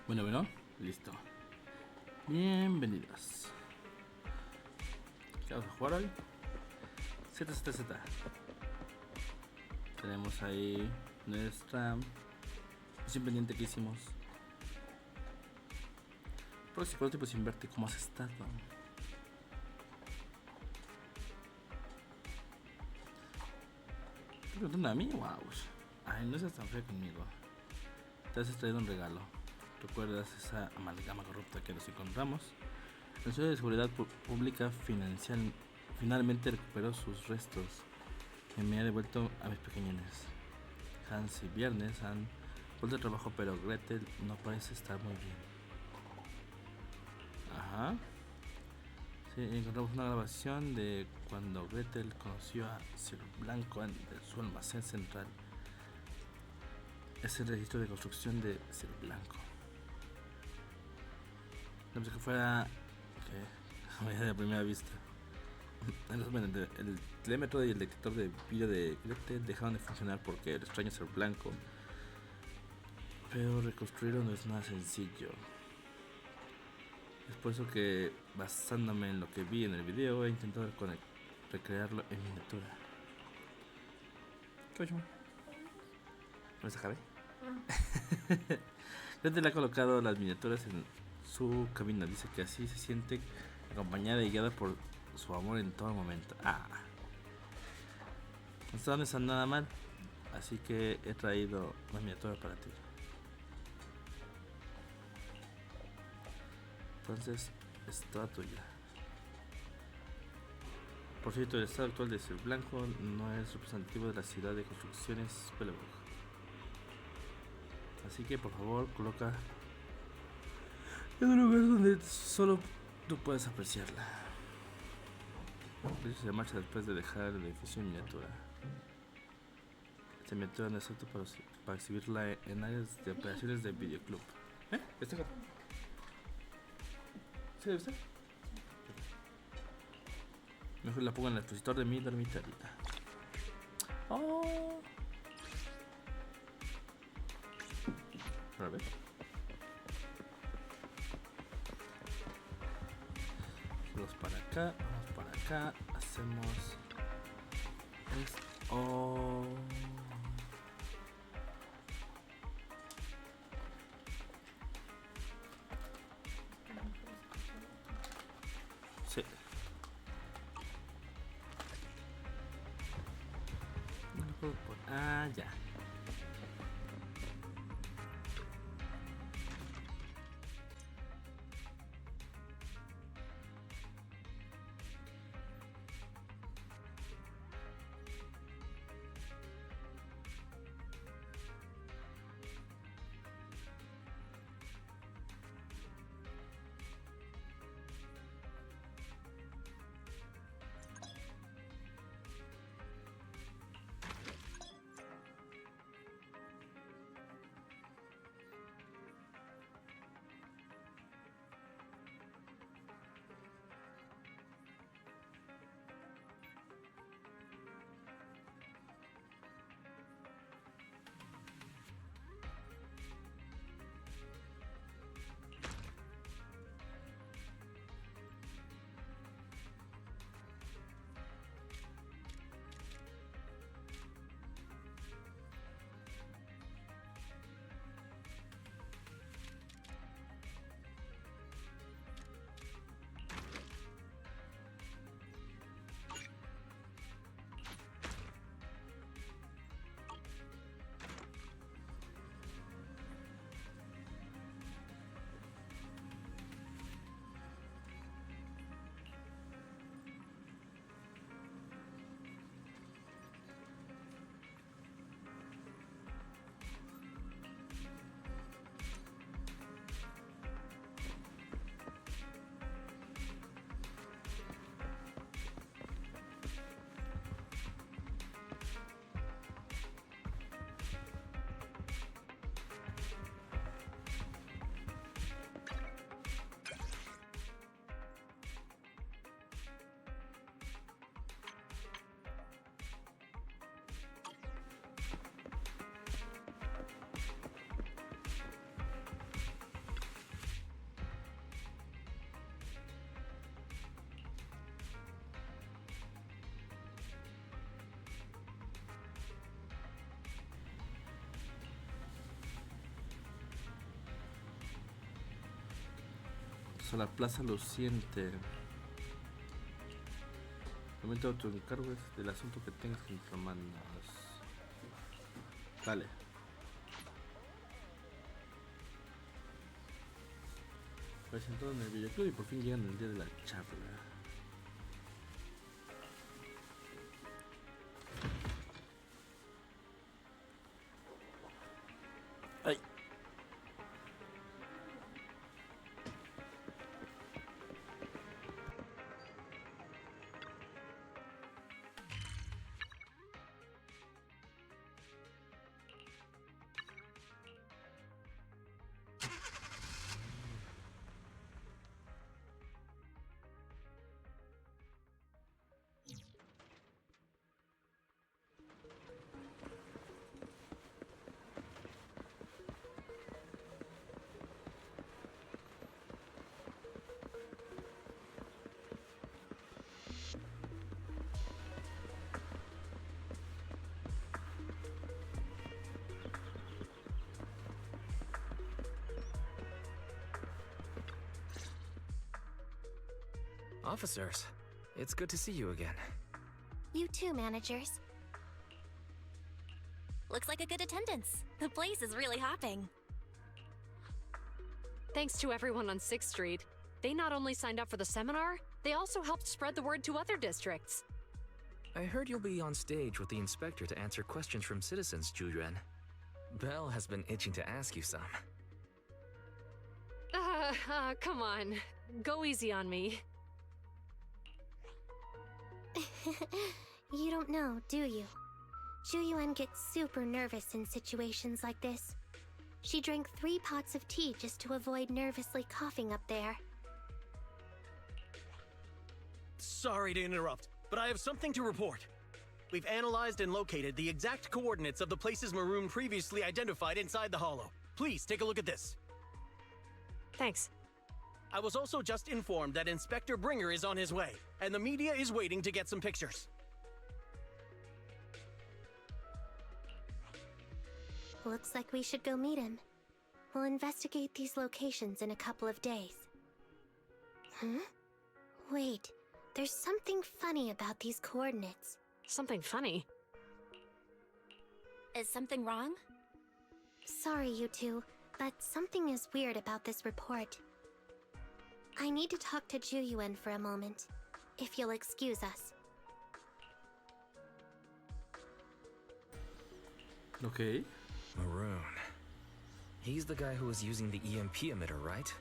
Bueno, listo. Bienvenidos. ¿Qué vamos a jugar hoy? ZZZ. Tenemos ahí nuestra misión pendiente que hicimos. Próximo cuánto tiempo sin verte, ¿cómo has estado? ¿Te preguntando a mí? Wow. Ay, no seas tan feo conmigo. Te has traído un regalo. ¿Recuerdas esa amalgama corrupta que nos encontramos? El Servicio de Seguridad Pública finalmente recuperó sus restos y me ha devuelto a mis pequeñones. Hans y Viernes han vuelto al trabajo, pero Gretel no parece estar muy bien. Ajá. Sí, encontramos una grabación de cuando Gretel conoció a Sir Blanco en su almacén central. Es el registro de construcción de Sir Blanco. No pensé que fuera de la primera vista. El telémetro y el detector de vídeo de Gretel dejaron de funcionar porque el extraño Sir Blanco. Pero reconstruirlo no es nada sencillo. Es por eso que, basándome en lo que vi en el video, he intentado recrearlo en miniatura. ¿Qué oye? ¿No se acabe? Gretel ha colocado las miniaturas en su cabina. Dice que así se siente acompañada y guiada por su amor en todo momento. No está nada mal, así que he traído una miniatura para ti. Entonces es toda tuya. Por cierto, el estado actual de Sir Blanco no es representativo de la ciudad de construcciones Spellbook. Así que por favor coloca en un lugar donde solo tú puedes apreciarla. Se marcha después de dejar el edificio en miniatura. Esta miniatura no es apto para exhibirla en áreas de operaciones de videoclub. ¿Este gato? ¿Sí debe ser? Mejor la pongo en el expositor de mi dormitorio. Oh. A ver. Vamos para acá, hacemos esto. Oh. Sí. Ya. a la plaza luciente. También te autoencargo del asunto que tengas con tus hermanas. Vale. Presentado en el videoclub y por fin llegan el día de la charla. ¡Ay! Officers, it's good to see you again. You too, managers. Looks like a good attendance. The place is really hopping. Thanks to everyone on 6th Street. They not only signed up for the seminar, they also helped spread the word to other districts. I heard you'll be on stage with the inspector to answer questions from citizens, Zhu. Belle has been itching to ask you some. Come on. Go easy on me. You don't know, do you? Zhu gets super nervous in situations like this. She drank 3 pots of tea just to avoid nervously coughing up there. Sorry to interrupt, but I have something to report. We've analyzed and located the exact coordinates of the places Maroon previously identified inside the hollow. Please take a look at this. Thanks. I was also just informed that Inspector Bringer is on his way, and the media is waiting to get some pictures. Looks like we should go meet him. We'll investigate these locations in a couple of days. Huh? Wait, there's something funny about these coordinates. Something funny? Is something wrong? Sorry, you two, but something is weird about this report. I need to talk to Zhu for a moment, if you'll excuse us. Okay. Maroon. He's the guy who was using the EMP emitter, right?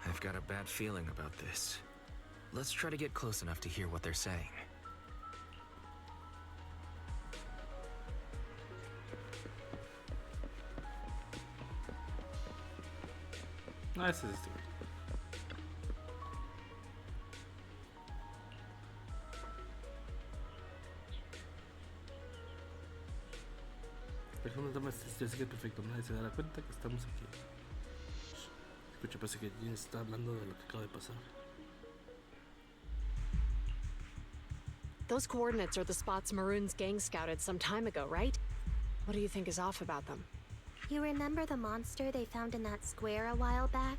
I've got a bad feeling about this. Let's try to get close enough to hear what they're saying. Ese es este güey. Dejamos nada más, yo sé que es perfecto, nadie se dará cuenta que estamos aquí. Escucha, parece que Jin está hablando de lo que acaba de pasar. Those coordinates are the spots Maroon's gang scouted some time ago, right? What do you think is off about them? You remember the monster they found in that square a while back?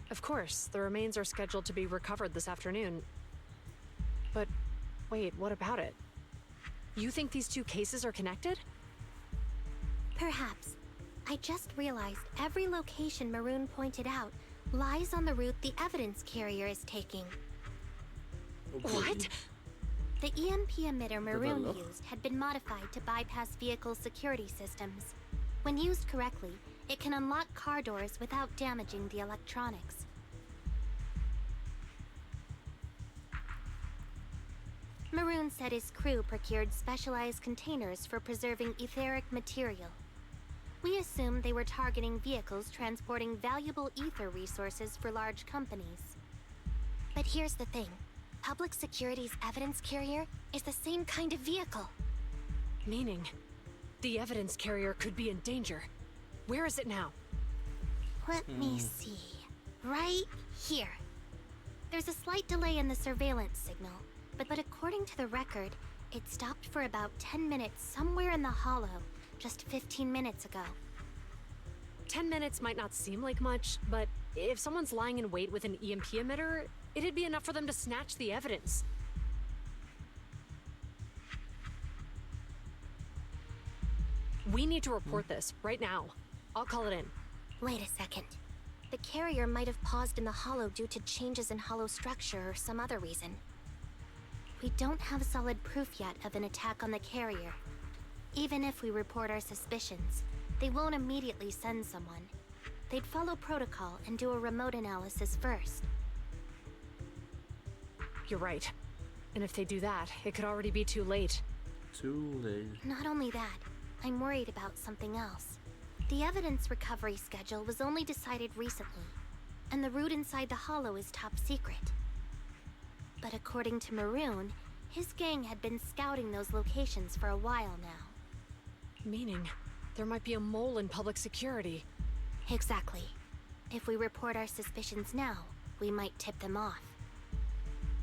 Of course, the remains are scheduled to be recovered this afternoon. But wait, what about it? You think these 2 cases are connected? Perhaps. I just realized every location Maroon pointed out lies on the route the evidence carrier is taking. Okay. What? The EMP emitter Maroon Hello? used had been modified to bypass vehicle security systems. When used correctly, it can unlock car doors without damaging the electronics. Maroon said his crew procured specialized containers for preserving etheric material. We assumed they were targeting vehicles transporting valuable ether resources for large companies. But here's the thing. Public Security's evidence carrier is the same kind of vehicle. Meaning, the evidence carrier could be in danger. Where is it now? Let me see. Right here. There's a slight delay in the surveillance signal, but according to the record, it stopped for about 10 minutes somewhere in the hollow, just 15 minutes ago. 10 minutes might not seem like much, but If someone's lying in wait with an EMP emitter, it'd be enough for them to snatch the evidence. We need to report this right now. I'll call it in. Wait a second. The carrier might have paused in the hollow due to changes in hollow structure or some other reason. We don't have solid proof yet of an attack on the carrier. Even if we report our suspicions, they won't immediately send someone. They'd follow protocol and do a remote analysis first. You're right. And if they do that, it could already be too late. Too late. Not only that, I'm worried about something else. The evidence recovery schedule was only decided recently, and the route inside the hollow is top secret. But according to Maroon, his gang had been scouting those locations for a while now. Meaning, there might be a mole in public security. Exactly. If we report our suspicions now, we might tip them off.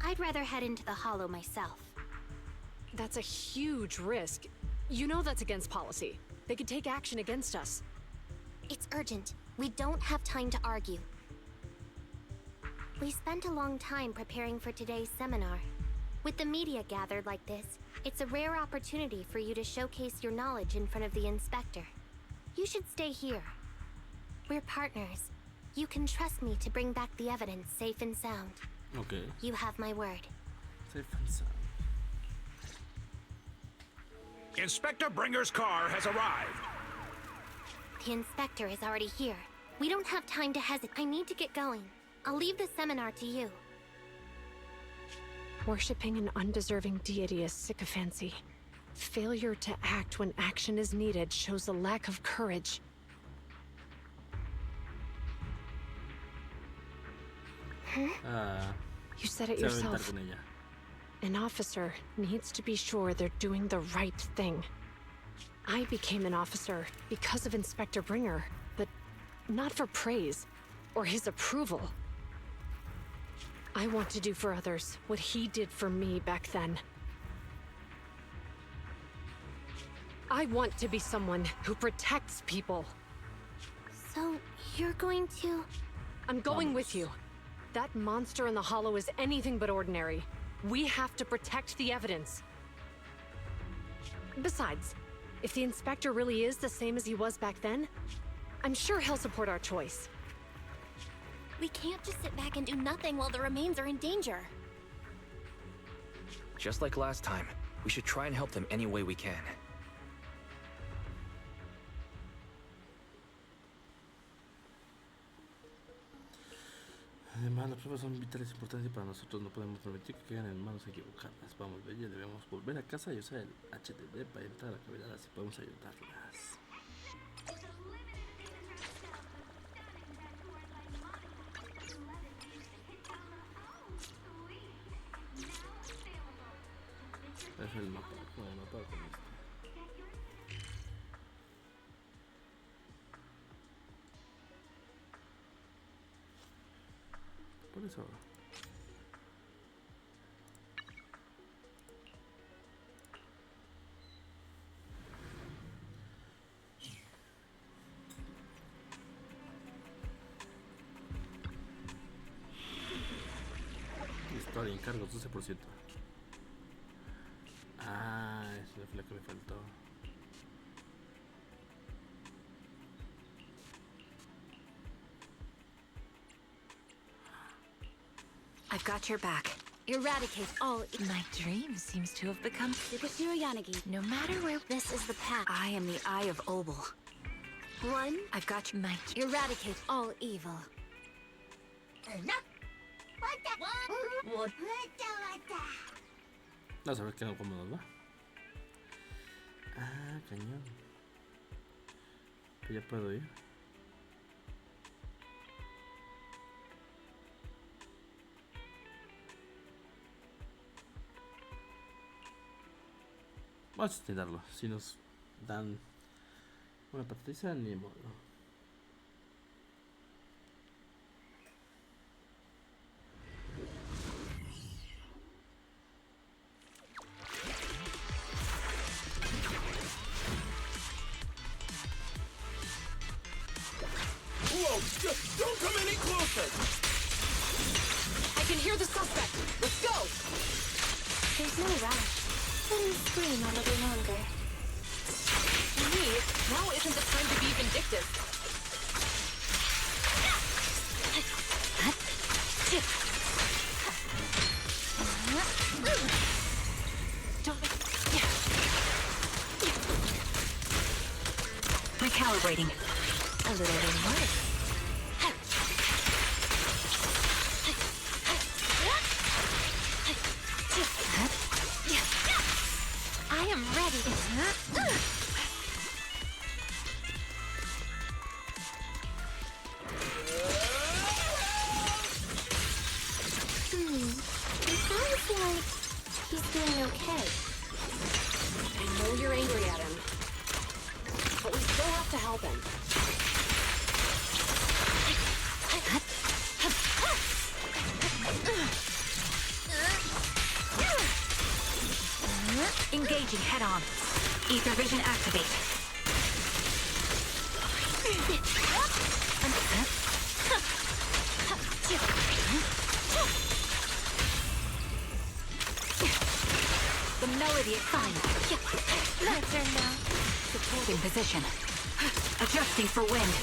I'd rather head into the hollow myself. That's a huge risk. You know that's against policy. They could take action against us. It's urgent. We don't have time to argue. We spent a long time preparing for today's seminar. With the media gathered like this, it's a rare opportunity for you to showcase your knowledge in front of the inspector. You should stay here. We're partners. You can trust me to bring back the evidence safe and sound. Okay. You have my word. Safe and sound. Inspector Bringer's car has arrived. The inspector is already here. We don't have time to hesitate. I need to get going. I'll leave the seminar to you. Worshipping an undeserving deity is sycophancy. Failure to act when action is needed shows a lack of courage. You said it Se va a aventar yourself. con ella. An officer needs to be sure they're doing the right thing. I became an officer because of Inspector Bringer, but not for praise or his approval. I want to do for others what he did for me back then. I want to be someone who protects people. So, you're going to... I'm going with you. That monster in the hollow is anything but ordinary. We have to protect the evidence. Besides, if the inspector really is the same as he was back then, I'm sure he'll support our choice. We can't just sit back and do nothing while the remains are in danger. Just like last time, we should try and help them any way we can. Además, las pruebas son vitales e importantes para nosotros. No podemos permitir que queden en manos equivocadas. Vamos, Bella, debemos volver a casa y usar el HDD para entrar a la cavidad, así podemos ayudarlas. Es el mapa, no, el mapa con esto. Por eso. Historia, encargos 12%. Ah, esa fue la que me faltó. I've got your back. Eradicate all... My dream seems to have become... No matter where... This is the path. I am the Eye of Obel. One, I've got your might. eradicate all evil. Vamos a ver qué no cómo nos va. Ah, cañón. Pues ya puedo ir. Vamos a intentarlo. Si nos dan una patatiza, ni modo. Whoa! Don't come any closer! Let him scream a little longer. Me? Now isn't the time to be vindictive. Don't make... Recalibrating. A little worse. I am ready. It sounds like he's doing okay. I know you're angry at him, but we still have to help him. Engaging head on. Ether vision activate. The melody is fine. My turn now. Supporting position. Adjusting for wind.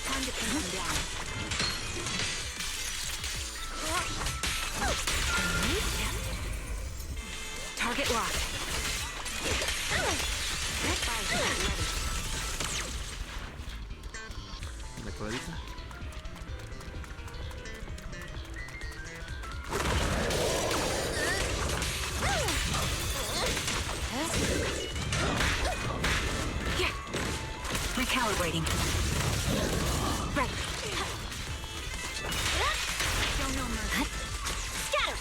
Time to pin him down. Target locked. La coladita. Yeah. Recalibrating. Right. Show no mercy. Scatter!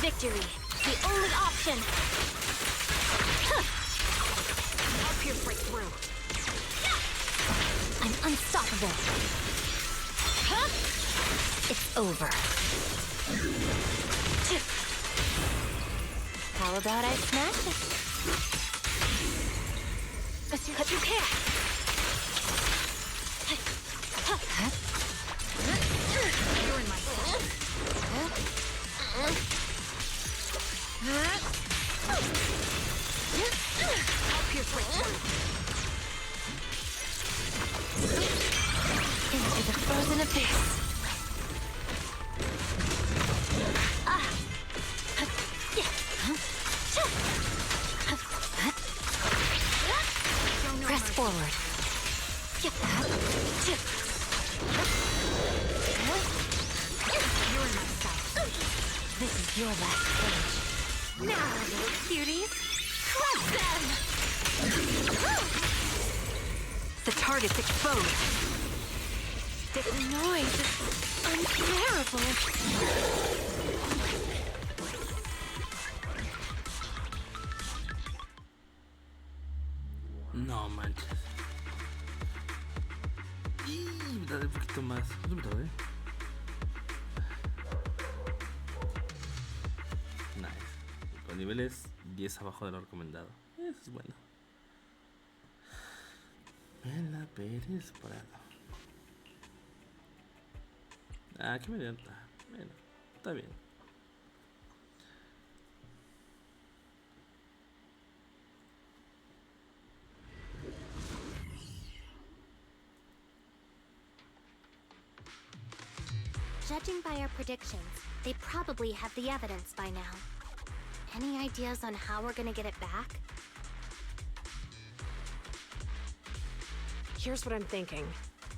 Victory, the only option. I'll pierce right through. I'm unstoppable. It's over. How about I smash it? But you can't. You're in my sight. I'll pierce right through. Into the frozen abyss. Press forward. You're in my sight. This is your last stage. Now, little cuties, crush them! The target's exposed. The noise is unbearable. No manches. Y dale un poquito más. No me tardé. Nice. Con niveles 10 abajo de lo recomendado. Eso es bueno. Vela Pérez Prado. Ah, qué medianta. Bueno, está bien. Judging by our predictions, they probably have the evidence by now. Any ideas on how we're gonna get it back? Here's what I'm thinking.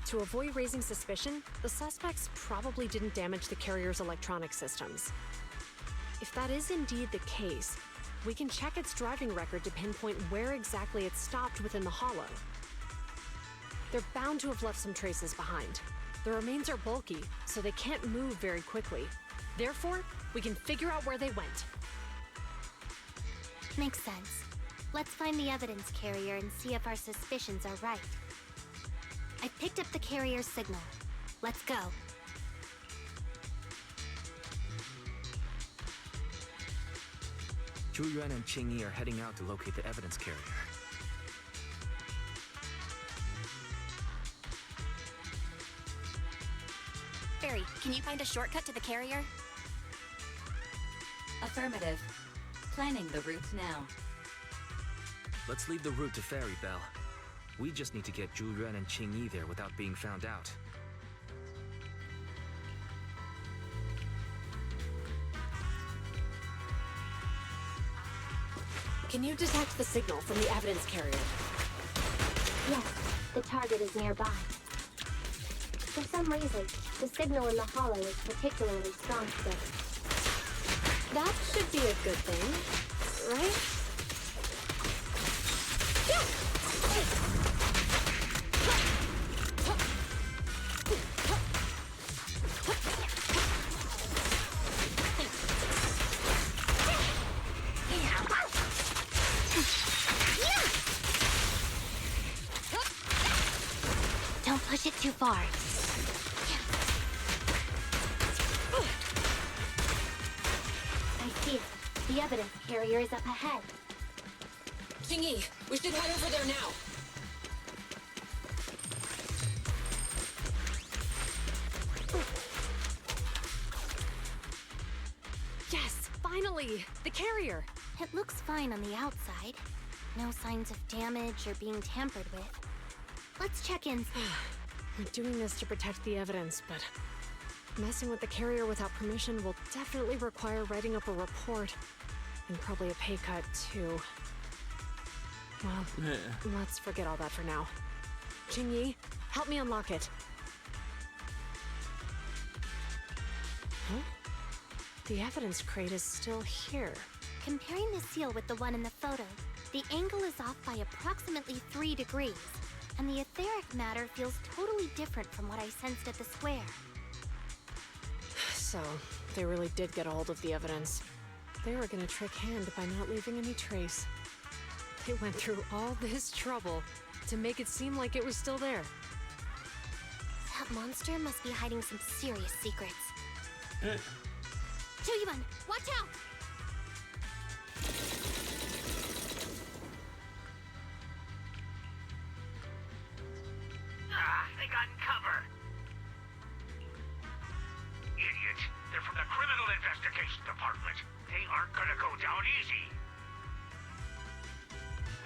To avoid raising suspicion, the suspects probably didn't damage the carrier's electronic systems. If that is indeed the case, we can check its driving record to pinpoint where exactly it stopped within the hollow. They're bound to have left some traces behind. The remains are bulky, so they can't move very quickly. Therefore, we can figure out where they went. Makes sense. Let's find the evidence carrier and see if our suspicions are right. I picked up the carrier's signal. Let's go. Chu Yuan and Qing Yi are heading out to locate the evidence carrier. Ferry, can you find a shortcut to the carrier? Affirmative. Planning the route now. Let's leave the route to Ferry, Belle. We just need to get Zhu Yuan and Qing Yi there without being found out. Can you detect the signal from the evidence carrier? Yes, the target is nearby. For some reason, the signal in the hollow is particularly strong today. That should be a good thing, right? Don't push it too far. I see it. The evidence carrier is up ahead. Qing Yi, we should head over there now. Yes, finally! The carrier! It looks fine on the outside. No signs of damage or being tampered with. Let's check in. We're doing this to protect the evidence, but messing with the carrier without permission will definitely require writing up a report. And probably a pay cut, too. Well, let's forget all that for now. Qing Yi, help me unlock it. Huh? The evidence crate is still here. Comparing the seal with the one in the photo, the angle is off by approximately 3 degrees, and the etheric matter feels totally different from what I sensed at the square. So, they really did get a hold of the evidence. They were gonna trick Hand by not leaving any trace. They went through all this trouble to make it seem like it was still there. That monster must be hiding some serious secrets. Chuyuan, watch out! They got in cover. Idiots. They're from the Criminal Investigation Department. They aren't gonna go down easy.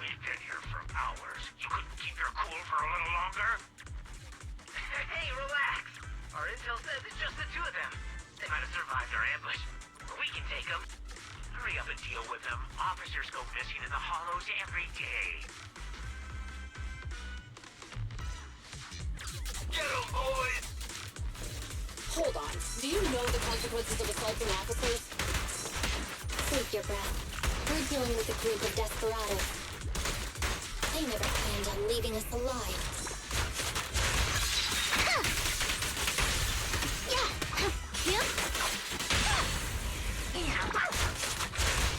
We've been here for hours. You couldn't keep your cool for a little longer? Hey, relax. Our intel says it's just the two of them. They might have survived our ambush. But we can take them. Hurry up and deal with them. Officers go missing in the hollows every day. Get them, boys! Hold on. Do you know the consequences of assaulting officers? Save your breath. We're dealing with a group of desperados. They never planned on leaving us alive.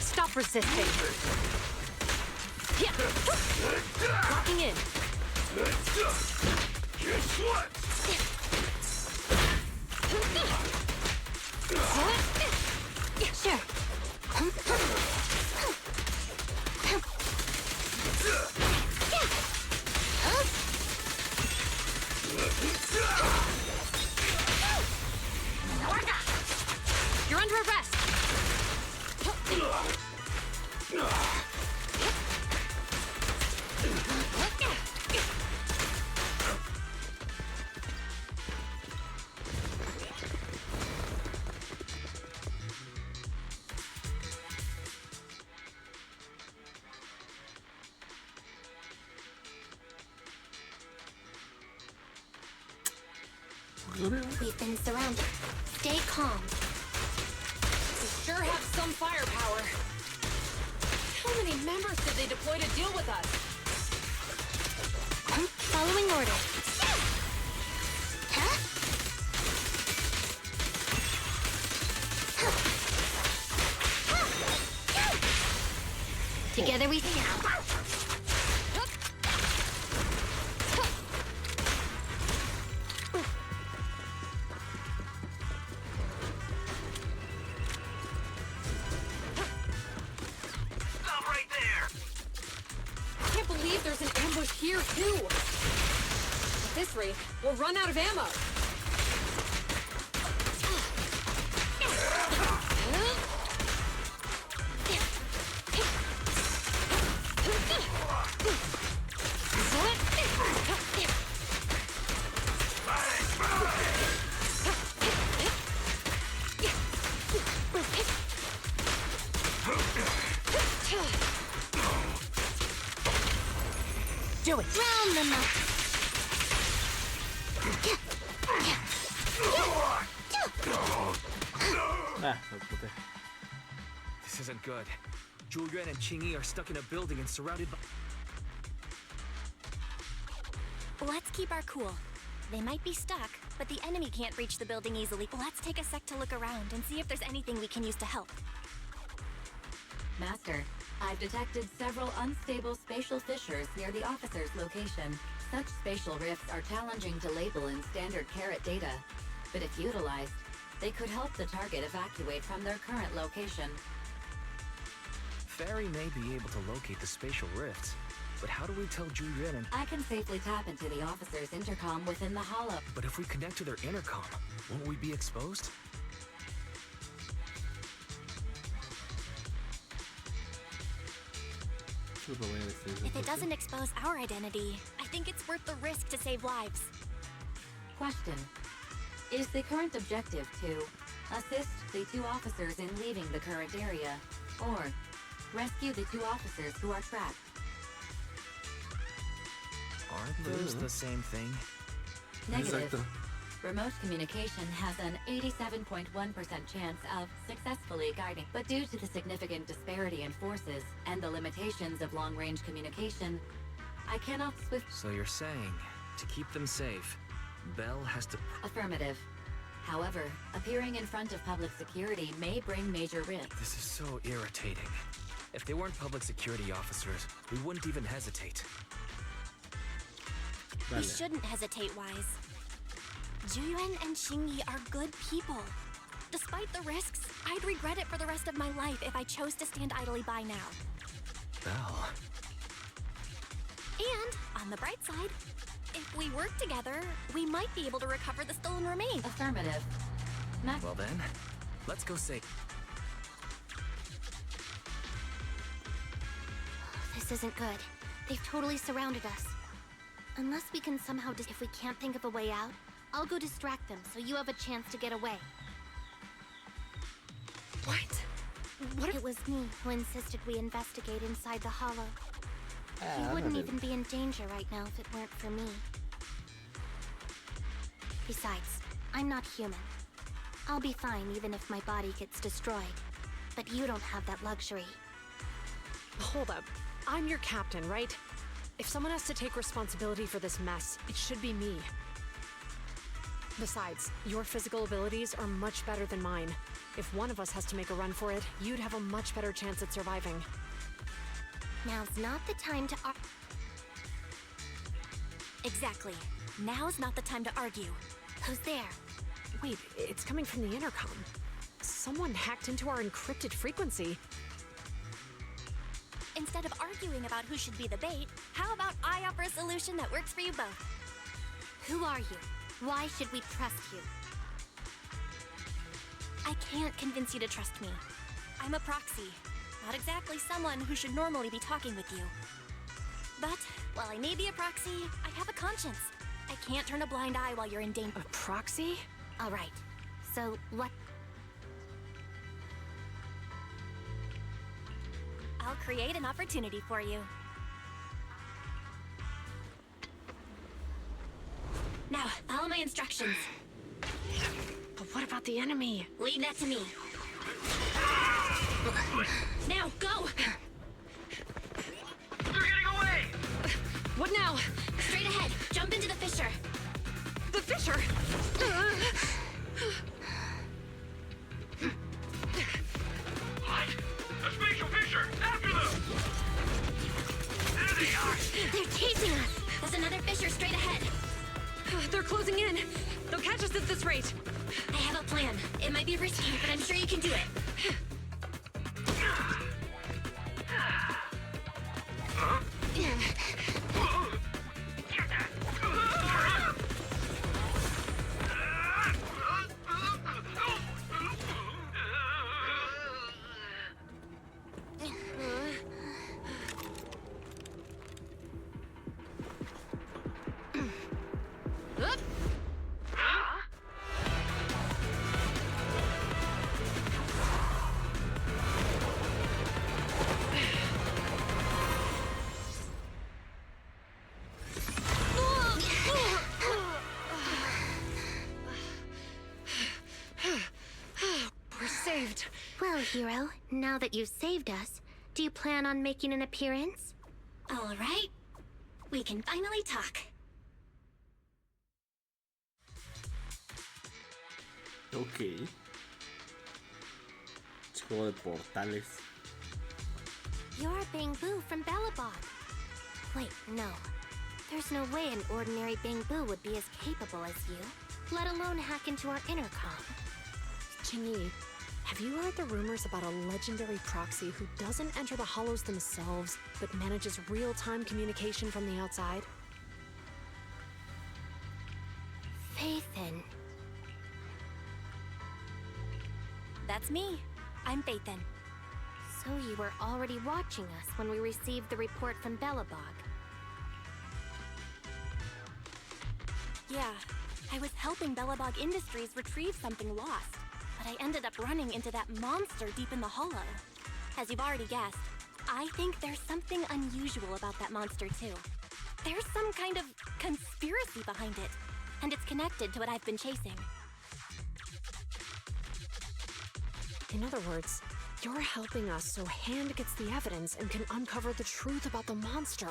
Stop resisting. Locking in. Guess what? Sure. You're under arrest. We've been surrounded. Stay calm. We sure have some firepower. How many members did they deploy to deal with us? Following orders. Together we stand. Stop right there! I can't believe there's an ambush here, too. At this rate, we'll run out of ammo. Do it! Round them up. Ah, lo puté. This isn't good. Zhu Yuan and Qingyi are stuck in a building and surrounded by... Let's keep our cool. They might be stuck, but the enemy can't reach the building easily. Let's take a sec to look around and see if there's anything we can use to help. Master, I've detected several unstable spatial fissures near the officer's location. Such spatial rifts are challenging to label in standard carat data, but if utilized, they could help the target evacuate from their current location. Fairy may be able to locate the spatial rifts, but how do we tell Zhu Yuan and... I can safely tap into the officer's intercom within the hollow. But if we connect to their intercom, won't we be exposed? If it doesn't expose our identity, I think it's worth the risk to save lives. Question. Is the current objective to assist the 2 officers in leaving the current area, or rescue the 2 officers who are trapped? Aren't those the same thing? Negative. Exacto. Remote communication has an 87.1% chance of successfully guiding, but due to the significant disparity in forces and the limitations of long-range communication, I cannot So you're saying, to keep them safe, Bell has to... Affirmative. However, appearing in front of public security may bring major risks. This is so irritating. If they weren't public security officers, we wouldn't even hesitate. We Vale. shouldn't hesitate, Wise. Juyuan and Qingyi are good people. Despite the risks, I'd regret it for the rest of my life if I chose to stand idly by now. Bell... And, on the bright side, if we work together, we might be able to recover the stolen remains. Affirmative. Well then, let's go say... This isn't good. They've totally surrounded us. Unless we can somehow if we can't think of a way out, I'll go distract them so you have a chance to get away. What? It was me who insisted we investigate inside the hollow. Ah, He wouldn't ándale. even be in danger right now if it weren't for me. Besides, I'm not human. I'll be fine even if my body gets destroyed. But you don't have that luxury. Hold up. I'm your captain, right? If someone has to take responsibility for this mess, it should be me. Besides, your physical abilities are much better than mine. If one of us has to make a run for it, you'd have a much better chance at surviving. Now's not the time to Exactly. Now's not the time to argue. Who's there? Wait, it's coming from the intercom. Someone hacked into our encrypted frequency. Instead of arguing about who should be the bait, how about I offer a solution that works for you both? Who are you? Why should we trust you? I can't convince you to trust me. I'm a proxy. Not exactly someone who should normally be talking with you. But, while I may be a proxy, I have a conscience. I can't turn a blind eye while you're in danger. A proxy? All right. So, what? I'll create an opportunity for you. Now, follow my instructions. But what about the enemy? Leave that to me. Now, go! They're getting away! What now? Straight ahead. Jump into the fissure. The fissure! What? A spatial fissure! After them! There they are! They're chasing us. There's another fissure straight ahead. They're closing in. They'll catch us at this rate. I have a plan. It might be risky, but I'm sure you can do it. Well, hero, now that you've saved us, do you plan on making an appearance? All right. We can finally talk. Ok. Juego de portales. You're Bangbu from Belobog. Wait, no. There's no way an ordinary Bangbu would be as capable as you, let alone hack into our intercom. Qingyi, have you heard the rumors about a legendary proxy who doesn't enter the hollows themselves, but manages real-time communication from the outside? Faithin. That's me. I'm Faithin. So you were already watching us when we received the report from Belobog. Yeah, I was helping Belobog Industries retrieve something lost, but I ended up running into that monster deep in the hollow. As you've already guessed, I think there's something unusual about that monster too. There's some kind of conspiracy behind it, and it's connected to what I've been chasing. In other words, you're helping us so Hand gets the evidence and can uncover the truth about the monster.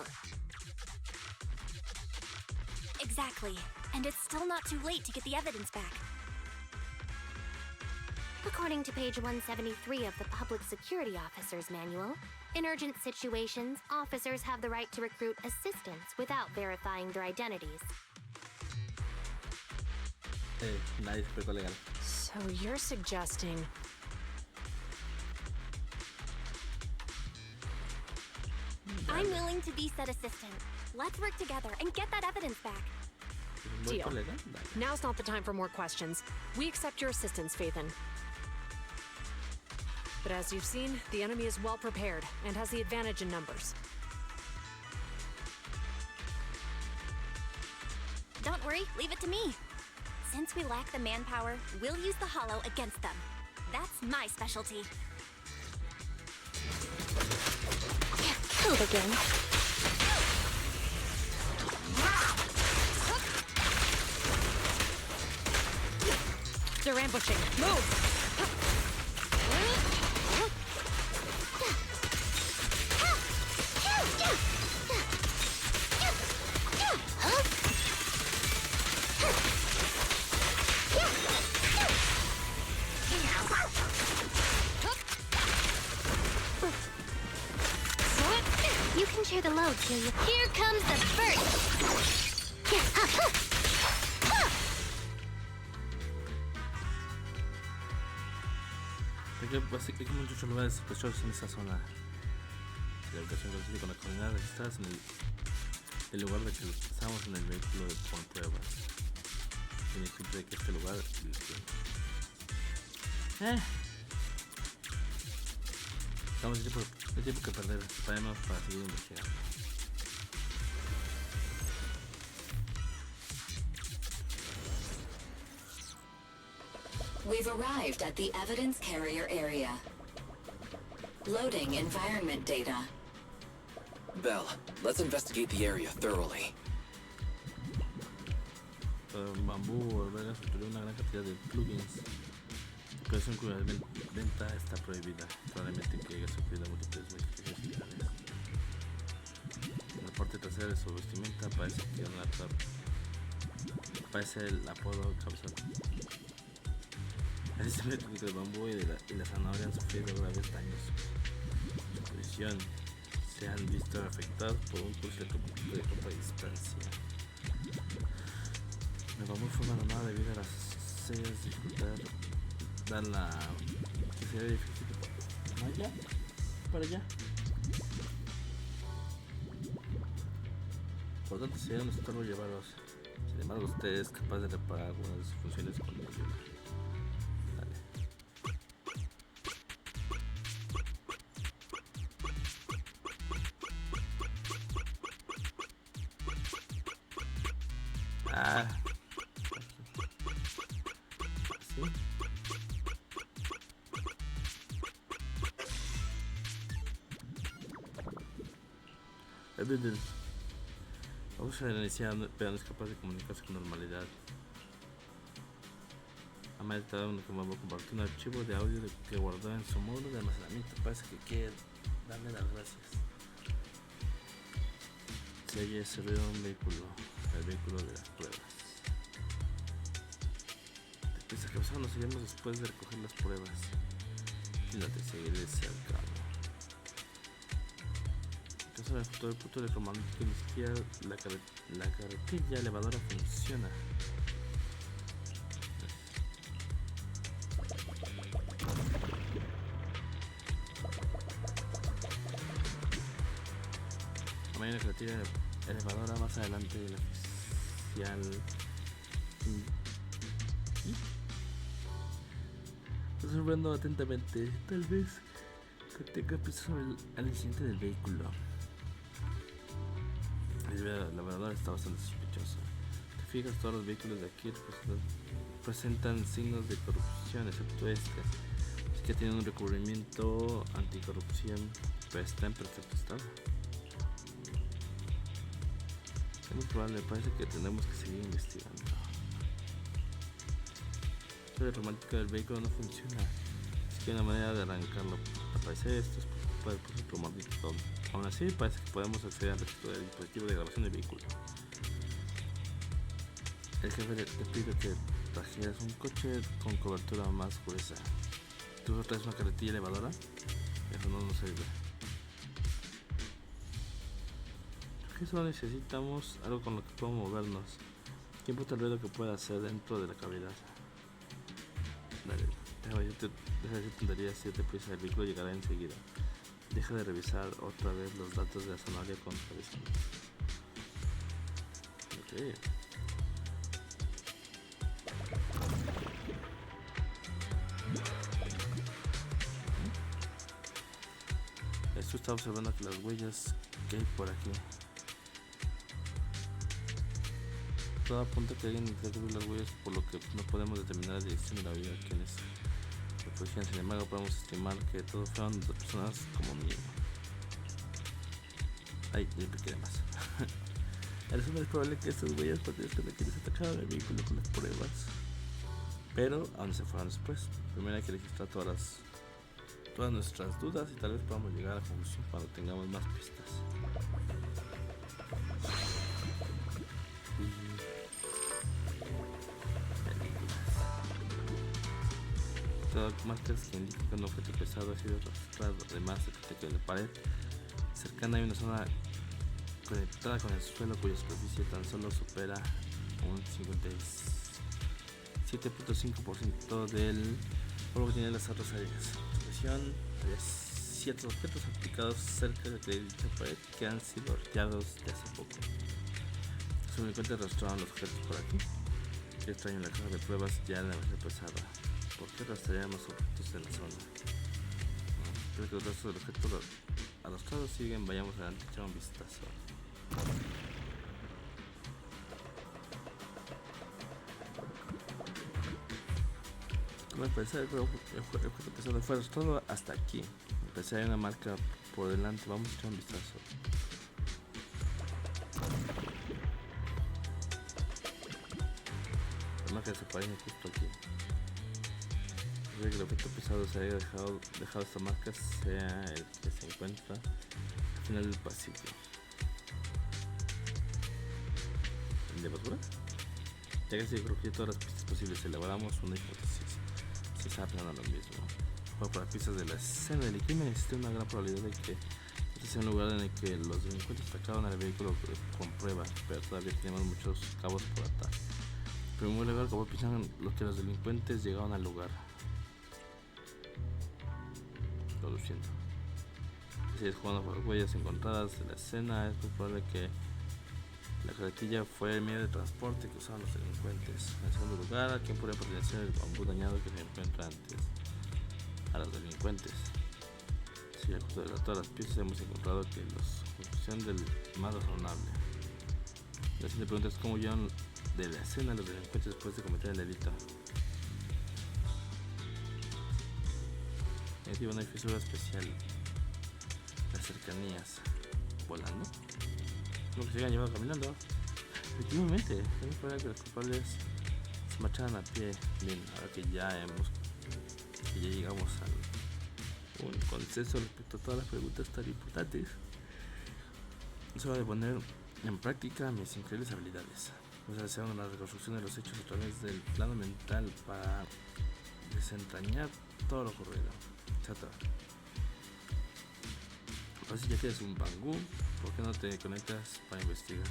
Exactly. And it's still not too late to get the evidence back. According to page 173 of the Public Security Officer's Manual, in urgent situations, officers have the right to recruit assistants without verifying their identities. Nadie se explicó legal. So you're suggesting... I'm willing to be said assistant. Let's work together and get that evidence back. Deal. Now's not the time for more questions. We accept your assistance, Faithin. But as you've seen, the enemy is well prepared and has the advantage in numbers. Don't worry, leave it to me. Since we lack the manpower, we'll use the hollow against them. That's my specialty. Killed again. They're ambushing. Move! You can share the load, Celia. Here comes the first! Hay muchos lugares sospechosos en esa zona. La ubicación coincide con las coordenadas registradas en el lugar de que pasamos en el vehículo de pruebas. Tiene pinta de que este lugar Estamos de tiempo que perder. Preparemos para seguir investigando. We've arrived at the evidence carrier area. Loading environment data. Bell, let's investigate the area thoroughly. Bambú alberga una gran cantidad de plugins. Operación cuya venta está prohibida. Probablemente que haya sufrido múltiples modificaciones. En la parte trasera de su vestimenta parece que parece el apodo cabezón. El sistema técnico de bambú y la zanahoria han sufrido graves daños. Su posición se han visto afectados por un curso de corta distancia. El bambú fue abandonado debido a las serias dificultades. Dar la que sería difícil allá, para allá. Por lo tanto sería un estorbo llevarlos. Sin embargo, usted es capaz de reparar algunas de sus funciones con la ayuda. Vamos a iniciar, pero no es capaz de comunicarse con normalidad. Amaya está dando como compartir un archivo de audio que guardó en su módulo de almacenamiento. Parece que quiere darle las gracias. Se oye ese ruido de un vehículo, el vehículo de las pruebas. Deprisa que nos iremos después de recoger las pruebas. Y no te seguiré hacia el cabo. En caso del futuro electromagnético, ni siquiera la carretilla elevadora funciona. Hay una carretilla elevadora más adelante del oficial. Observando atentamente, tal vez tenga pistas sobre el incidente del vehículo. El elevador está bastante sospechoso. Te fijas, todos los vehículos de aquí presentan signos de corrupción, excepto este. Así que tiene un recubrimiento anticorrupción, pero está en perfecto estado. Es muy probable, parece que tenemos que seguir investigando. El romántico del vehículo no funciona, así que hay una manera de arrancarlo. Al parecer esto es por el proceso romántico. Aún así parece que podemos acceder al registro del dispositivo de grabación del vehículo. El jefe te pide que trajeras un coche con cobertura más gruesa. ¿Tú traes una carretilla elevadora? Eso no nos sirve. Aquí solo necesitamos algo con lo que podamos movernos. ¿Qué importa el ruido que pueda hacer dentro de la cavidad? Dale, deja de decir tonterías, si te prisa, el vehículo llegará enseguida. Deja de revisar otra vez los datos de la zanahoria con revisión. Ok. Esto está observando que las huellas que hay por aquí. Todo apunta que alguien intentó ver las huellas, por lo que no podemos determinar la dirección de la vida de quienes refugían. Sin embargo, podemos estimar que todos fueron de personas como mínimo. Ay, ya me quedé más. En resumen, es probable que estas huellas pertenezcan a quienes atacaron el vehículo con las pruebas. Pero a dónde se fueron después. Primero hay que registrar todas nuestras dudas y tal vez podamos llegar a la conclusión cuando tengamos más pistas. Todas marcas que indican que un objeto pesado ha sido arrastrado. Además, de la pared cercana hay una zona conectada con el suelo cuya superficie tan solo supera un 57.5% del polvo que tiene las otras áreas. Había ciertos objetos aplicados cerca de dicha pared que han sido retirados de hace poco. Los delincuentes arrastraron los objetos por aquí. Qué extraño, la caja de pruebas ya la demasiado pesada. ¿Por qué arrastrarían los objetos en la zona? Creo que los restos del objeto arrastrados siguen. Vayamos adelante, echar un vistazo. Como al parecer el objeto pesado fue arrastrado hasta aquí. Al parecer hay una marca por delante. Vamos a echar un vistazo. La marca desaparece justo aquí. Que el objeto pesado se haya dejado esta marca sea el que se encuentra al final del pasillo. ¿El de basura? Ya que se recogió todas las pistas posibles, elaboramos una hipótesis. Se sabe lo mismo. Por las pistas de la escena del crimen existe una gran probabilidad de que este sea un lugar en el que los delincuentes atacaron al vehículo con pruebas, pero todavía tenemos muchos cabos por atar. Pero muy legal, como piensan lo que los delincuentes llegaron al lugar. Lo siento. Si es jugando por las huellas encontradas en la escena, es muy probable que la carretilla fue el medio de transporte que usaban los delincuentes. En segundo lugar, ¿a quién podría pertenecer el bambú dañado que se encuentra antes? A los delincuentes. Si al junto de todas las piezas hemos encontrado que la conclusión del más razonable. La siguiente pregunta es cómo huyeron de la escena los delincuentes después de cometer el delito. No hay fisura especial. Las cercanías. ¿Volando? Como que se hayan llevado caminando. Efectivamente, es muy probable que los culpables se marcharan a pie. Bien, ahora que ya llegamos a un consenso respecto a todas las preguntas tan importantes, es hora de poner en práctica mis increíbles habilidades. Pues hacer una reconstrucción de los hechos a través del plano mental para desentrañar todo lo ocurrido. Chata. Pues ya que eres un bangú, ¿por qué no te conectas para investigar?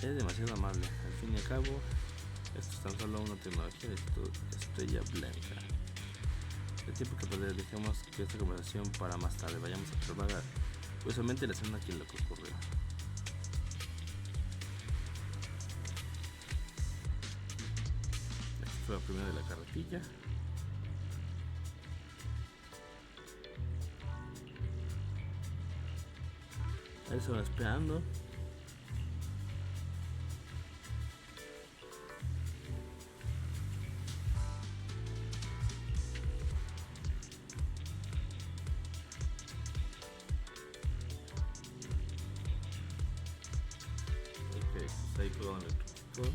Es demasiado amable. Al fin y al cabo, esto es tan solo una tecnología de estrella blanca. El tiempo que perder, dejemos que esta conversación para más tarde. Vayamos a observar curiosamente la escena aquí en lo que ocurrió. Esta fue la primera de la carretilla. Ahí se va esperando. Ahí fue donde tocó.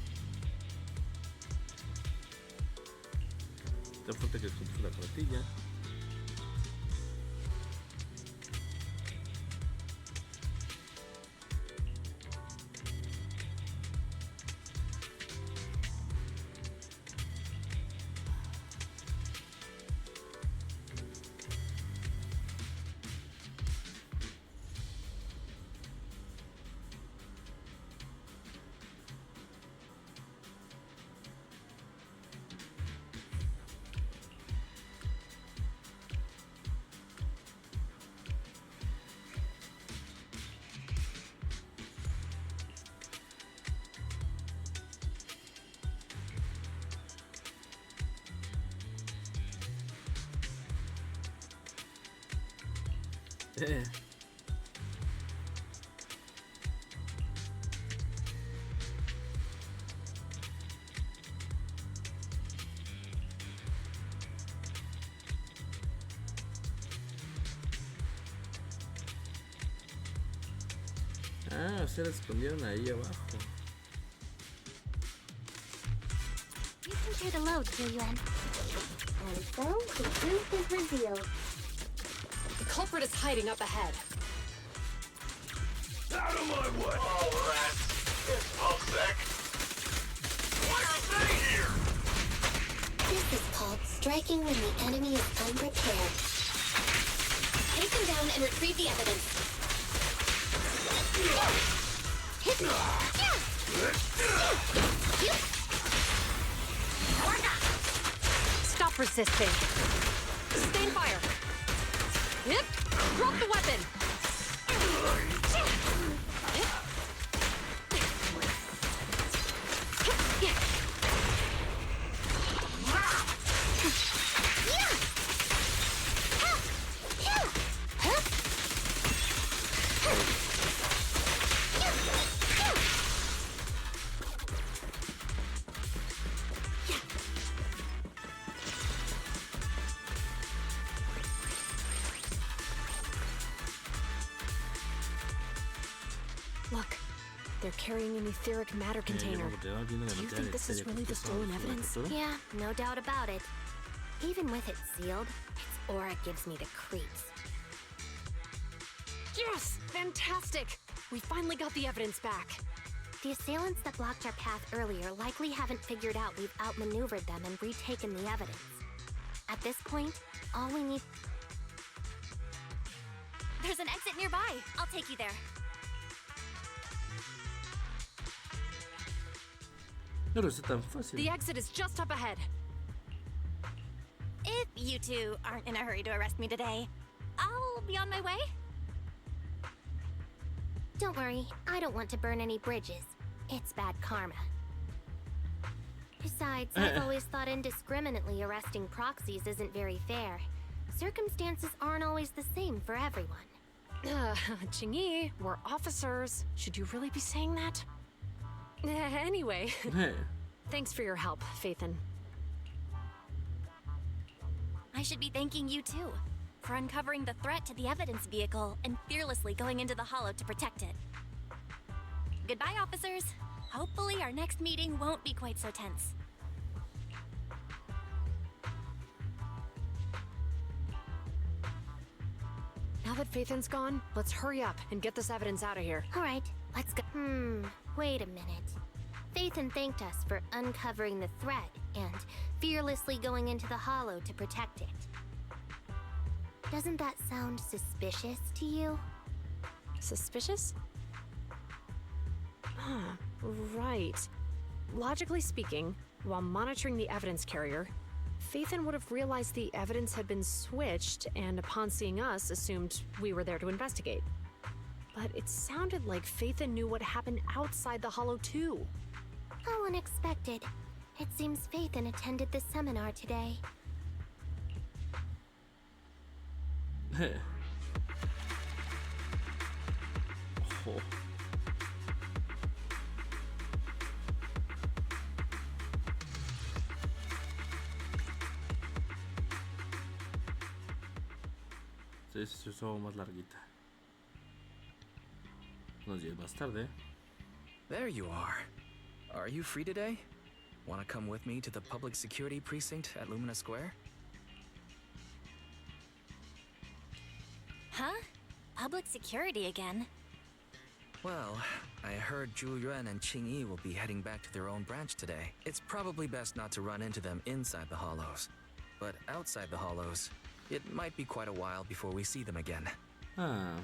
Tan fuerte que se la carretilla. Se la escondieron ahí abajo. You can hear the load, Julian. And so, the truth is revealed. The culprit is hiding up ahead. Out of my way! All rats! It's Pulsec! Why are they here? This is called striking when the enemy is unprepared. Take them down and retrieve the evidence. Stop resisting. Sustain fire. Yep. Drop the weapon. Look, they're carrying an etheric matter container. Do you think this is really the stolen evidence? Yeah, no doubt about it. Even with it sealed, its aura gives me the creeps. Yes! Fantastic! We finally got the evidence back. The assailants that blocked our path earlier likely haven't figured out we've outmaneuvered them and retaken the evidence. At this point, all we need... There's an exit nearby. I'll take you there. No lo sé tan fácil. The exit is just up ahead. If you two aren't in a hurry to arrest me today, I'll be on my way. Don't worry, I don't want to burn any bridges. It's bad karma. Besides, I've always thought indiscriminately arresting proxies isn't very fair. Circumstances aren't always the same for everyone. Chingy, we're officers. Should you really be saying that? Anyway, thanks for your help, Phaethon. I should be thanking you too, for uncovering the threat to the evidence vehicle and fearlessly going into the Hollow to protect it. Goodbye, officers. Hopefully our next meeting won't be quite so tense. Now that Phaethan's gone, let's hurry up and get this evidence out of here. All right, let's go. Wait a minute. Phaethan thanked us for uncovering the threat and fearlessly going into the Hollow to protect it. Doesn't that sound suspicious to you? Suspicious? Right. Logically speaking, while monitoring the evidence carrier, Phaethan would have realized the evidence had been switched and upon seeing us assumed we were there to investigate. But it sounded like Phaethan knew what happened outside the Hollow too. How unexpected. It seems Phaethan attended the seminar today. Ojo. Sí, se hizo más larguita. Unos días más tarde. There you are. Are you free today? Want to come with me to the public security precinct at Lumina Square? Huh? Public security again? Well, I heard Zhu Yuan and Qing Yi will be heading back to their own branch today. It's probably best not to run into them inside the Hollows. But outside the Hollows, it might be quite a while before we see them again. Ah.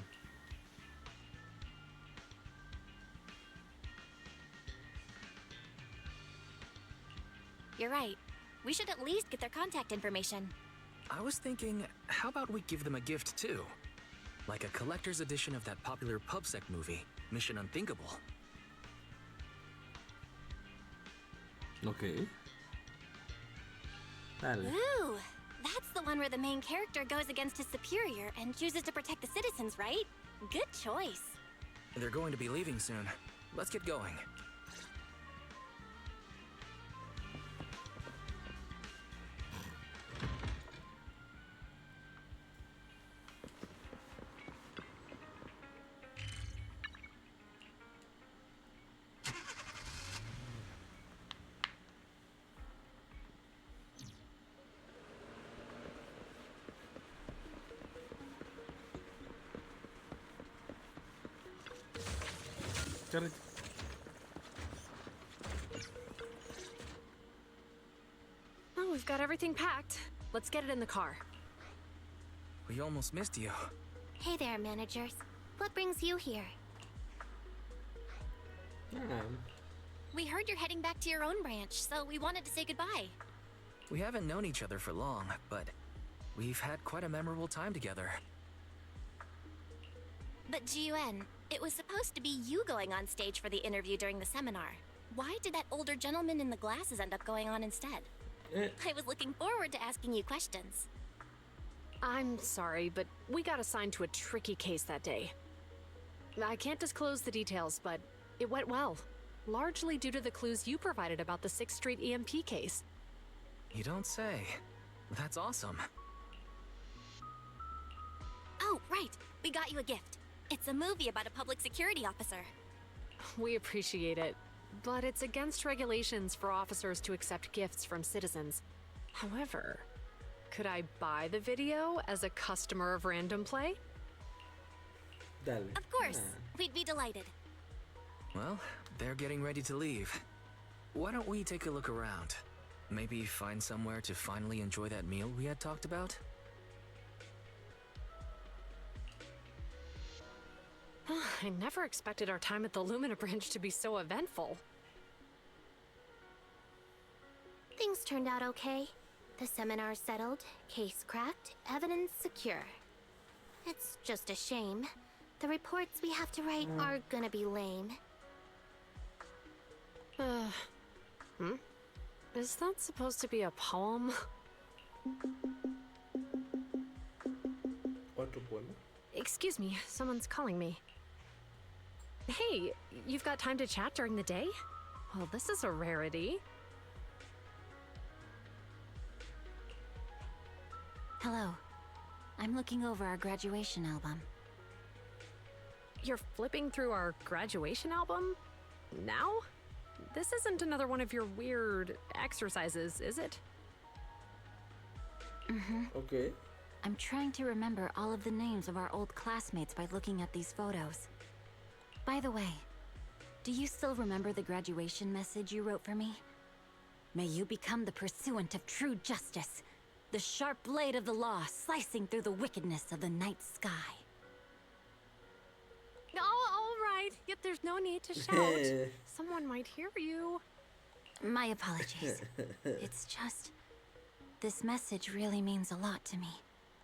You're right. We should at least get their contact information. I was thinking, how about we give them a gift too? Like a collector's edition of that popular PubSec movie, Mission Unthinkable. Okay. Dale. Ooh, that's the one where the main character goes against his superior and chooses to protect the citizens, right? Good choice. They're going to be leaving soon. Let's get going. Carrito. Well, we've got everything packed. Let's get it in the car. We almost missed you. Hey there, managers. What brings you here? We heard you're heading back to your own branch, so we wanted to say goodbye. We haven't known each other for long, but we've had quite a memorable time together. But Jiuan, it was supposed to be you going on stage for the interview during the seminar. Why did that older gentleman in the glasses end up going on instead? I was looking forward to asking you questions. I'm sorry, but we got assigned to a tricky case that day. I can't disclose the details, but it went well. Largely due to the clues you provided about the 6th Street EMP case. You don't say. That's awesome. Oh, right. We got you a gift. It's a movie about a public security officer. We appreciate it, but it's against regulations for officers to accept gifts from citizens. However, could I buy the video as a customer of Random Play? Dale. Of course. We'd be delighted. Well, they're getting ready to leave. Why don't we take a look around? Maybe find somewhere to finally enjoy that meal we had talked about? I never expected our time at the Lumina branch to be so eventful. Things turned out okay. The seminar settled, case cracked, evidence secure. It's just a shame. The reports we have to write are gonna be lame. Is that supposed to be a poem? Otro poema. Excuse me, someone's calling me. Hey, you've got time to chat during the day? Well, this is a rarity. Hello. I'm looking over our graduation album. You're flipping through our graduation album? Now? This isn't another one of your weird exercises, is it? Okay. I'm trying to remember all of the names of our old classmates by looking at these photos. By the way, do you still remember the graduation message you wrote for me? May you become the pursuant of true justice, the sharp blade of the law slicing through the wickedness of the night sky. Oh, all right. Yet there's no need to shout. Someone might hear you. My apologies. It's just... this message really means a lot to me.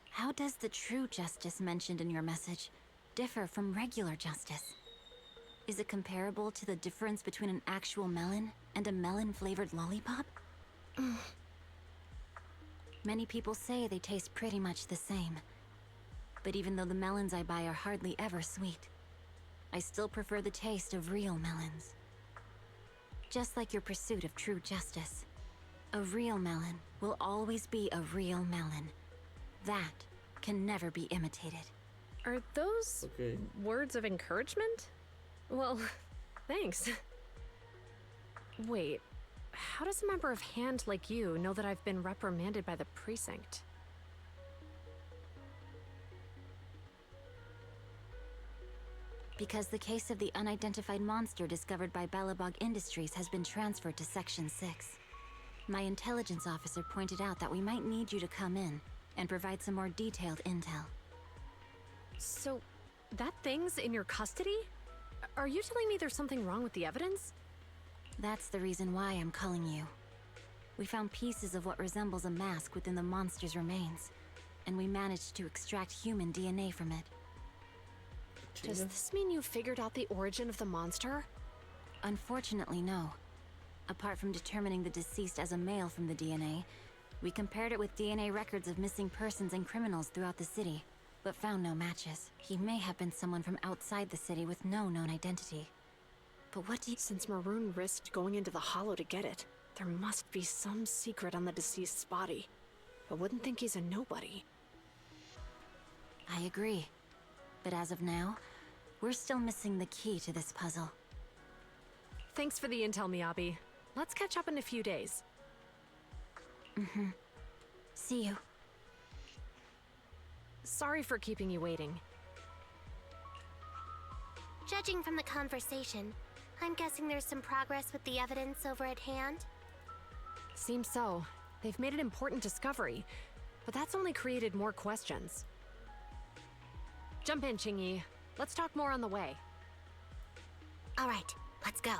How does the true justice mentioned in your message differ from regular justice? Is it comparable to the difference between an actual melon and a melon-flavored lollipop? Many people say they taste pretty much the same. But even though the melons I buy are hardly ever sweet, I still prefer the taste of real melons. Just like your pursuit of true justice, a real melon will always be a real melon. That can never be imitated. Are those words of encouragement? Well, thanks. Wait, how does a member of Hand like you know that I've been reprimanded by the precinct? Because the case of the unidentified monster discovered by Balabog Industries has been transferred to Section 6. My intelligence officer pointed out that we might need you to come in and provide some more detailed intel. So, that thing's in your custody? Are you telling me there's something wrong with the evidence? That's the reason why I'm calling you. We found pieces of what resembles a mask within the monster's remains, and we managed to extract human DNA from it. Does this mean you figured out the origin of the monster? Unfortunately, no. Apart from determining the deceased as a male from the DNA, we compared it with DNA records of missing persons and criminals throughout the city, but found no matches. He may have been someone from outside the city with no known identity. But what do you— Since Maroon risked going into the Hollow to get it, there must be some secret on the deceased's body. I wouldn't think he's a nobody. I agree. But as of now, we're still missing the key to this puzzle. Thanks for the intel, Miyabi. Let's catch up in a few days. See you. Sorry for keeping you waiting. Judging from the conversation, I'm guessing there's some progress with the evidence over at Hand? Seems so. They've made an important discovery, but that's only created more questions. Jump in, Qingyi. Let's talk more on the way. All right, let's go.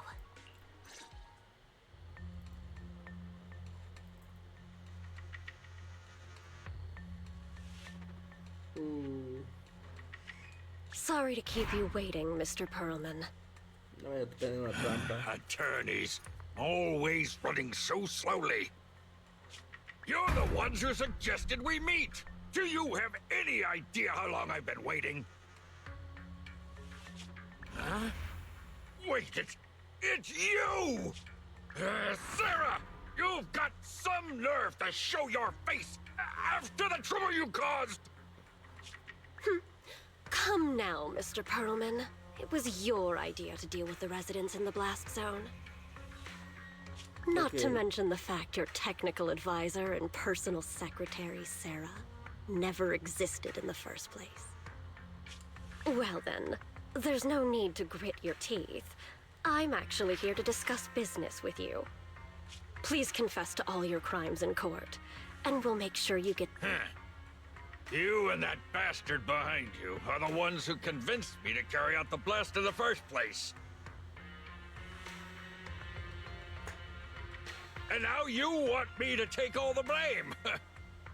Sorry to keep you waiting, Mr. Perlman. No voy a tener una trampa. Attorneys, always running so slowly. You're the ones who suggested we meet. Do you have any idea how long I've been waiting? Huh? Wait, it's you! Sarah! You've got some nerve to show your face after the trouble you caused! Come now, Mr. Perlman. It was your idea to deal with the residents in the blast zone. Not to mention the fact your technical advisor and personal secretary, Sarah, never existed in the first place. Well then, there's no need to grit your teeth. I'm actually here to discuss business with you. Please confess to all your crimes in court, and we'll make sure you get... You and that bastard behind you are the ones who convinced me to carry out the blast in the first place. And now you want me to take all the blame.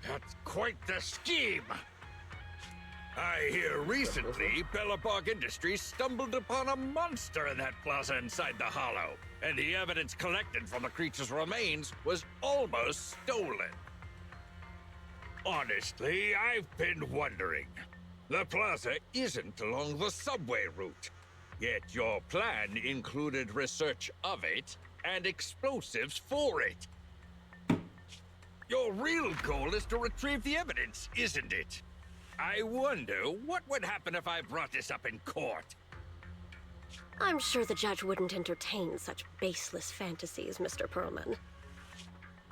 That's quite the scheme. I hear recently Belobog Industries stumbled upon a monster in that plaza inside the Hollow, and the evidence collected from the creature's remains was almost stolen. Honestly, I've been wondering. The plaza isn't along the subway route, yet your plan included research of it and explosives for it. Your real goal is to retrieve the evidence, isn't it? I wonder what would happen if I brought this up in court. I'm sure the judge wouldn't entertain such baseless fantasies, Mr. Perlman.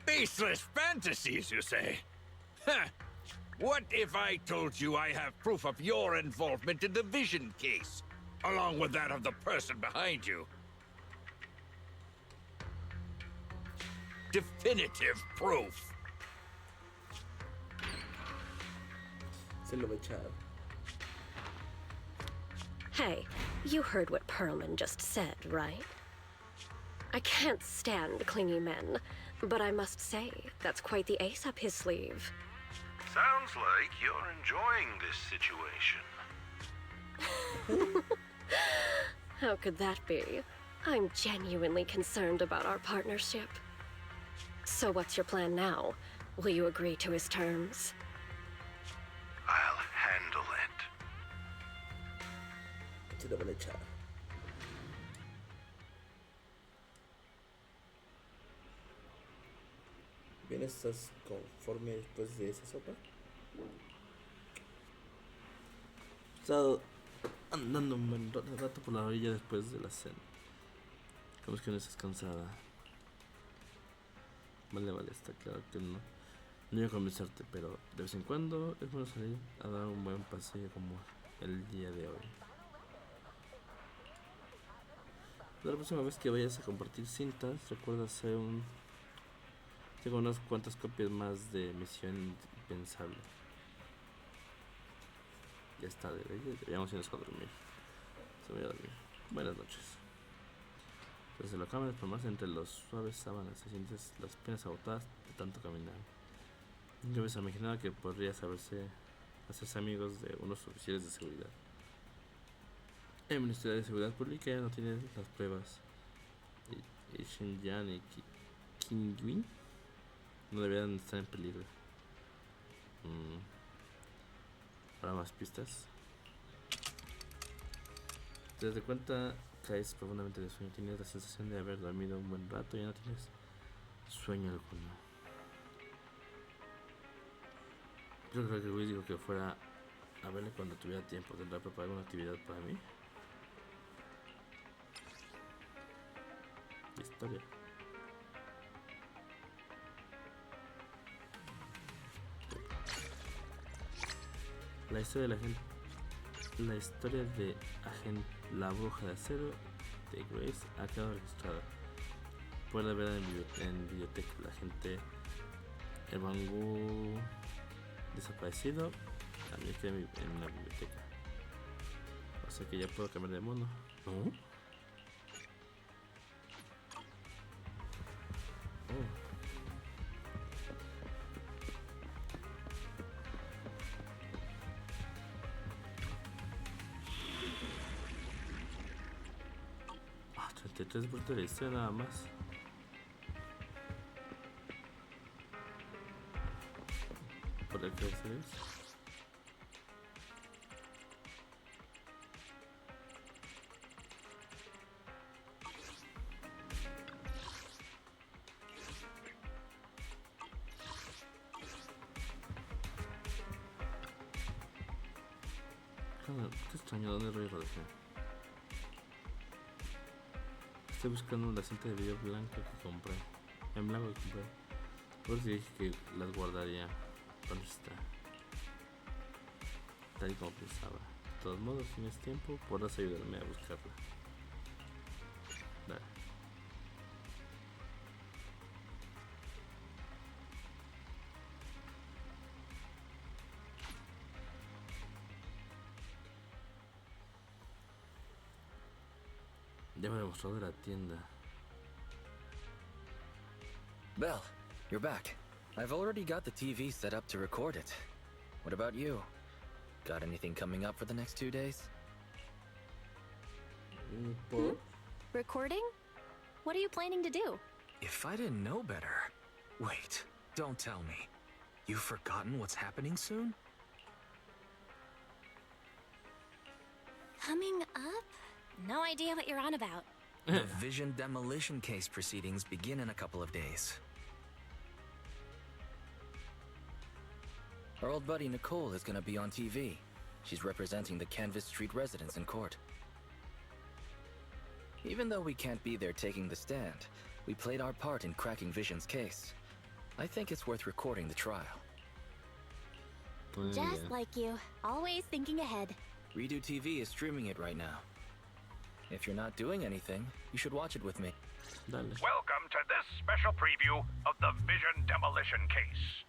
Baseless fantasies, you say? Huh. What if I told you I have proof of your involvement in the Vision case, along with that of the person behind you? Definitive proof. Se lo va a echar. Hey, you heard what Perlman just said, right? I can't stand clingy men, but I must say, that's quite the ace up his sleeve. Sounds like you're enjoying this situation. How could that be? I'm genuinely concerned about our partnership. So what's your plan now? Will you agree to his terms? I'll handle it. Se lo van a echar. Bien, ¿estás conforme después de esa sopa? He estado andando un buen rato por la orilla después de la cena. Como es que no estás cansada. Vale, está claro que no. No iba a convencerte, pero de vez en cuando es bueno salir a dar un buen paseo como el día de hoy. La próxima vez que vayas a compartir cintas, recuerda hacer un... Tengo unas cuantas copias más de Misión Impensable. Ya está, deberíamos irnos a dormir. Se voy a dormir. Buenas noches. Desde la cama desplomarse más entre los suaves sábanas, se sientes las piernas agotadas de tanto caminar. Nunca me imaginaba que podrías hacerse amigos de unos oficiales de seguridad. El Ministerio de Seguridad Pública ya no tiene las pruebas. Y Xinjiang y Qingwin no deberían estar en peligro. Para más pistas. Te das cuenta, caes profundamente de sueño. Tienes la sensación de haber dormido un buen rato y ya no tienes sueño alguno. Yo creo que Luis dijo que fuera a verle cuando tuviera tiempo. ¿Tendrá preparada alguna actividad para mí? Historia. La historia de la bruja de acero de Grace ha quedado registrada. Puede ver en biblioteca. La gente, el Bangú desaparecido, también queda en la biblioteca. O sea que ya puedo cambiar de mono. ¿No? Ah, 33 vueltas de la historia nada más. ¿Por qué hacer eso? Qué extraño, ¿dónde lo dejé? Estoy buscando la cinta de video blanco que compré. En blanco que compré. Por si dije que las guardaría. ¿Dónde está? Tal y como pensaba. De todos modos, si tienes tiempo, podrás ayudarme a buscarla. Dale. Ya me mostró de la tienda. Belle, you're back. I've already got the TV set up to record it. What about you? Got anything coming up for the next 2 days? Recording? What are you planning to do? If I didn't know better... Wait, don't tell me. You've forgotten what's happening soon? Coming up? No idea what you're on about. The Vision demolition case proceedings begin in a couple of days. Our old buddy Nicole is gonna be on TV. She's representing the Canvas Street residents in court. Even though we can't be there taking the stand, we played our part in cracking Vision's case. I think it's worth recording the trial. Just like you, always thinking ahead. Redo TV is streaming it right now. If you're not doing anything, you should watch it with me. Dale. Welcome to this special preview of the Vision demolition case.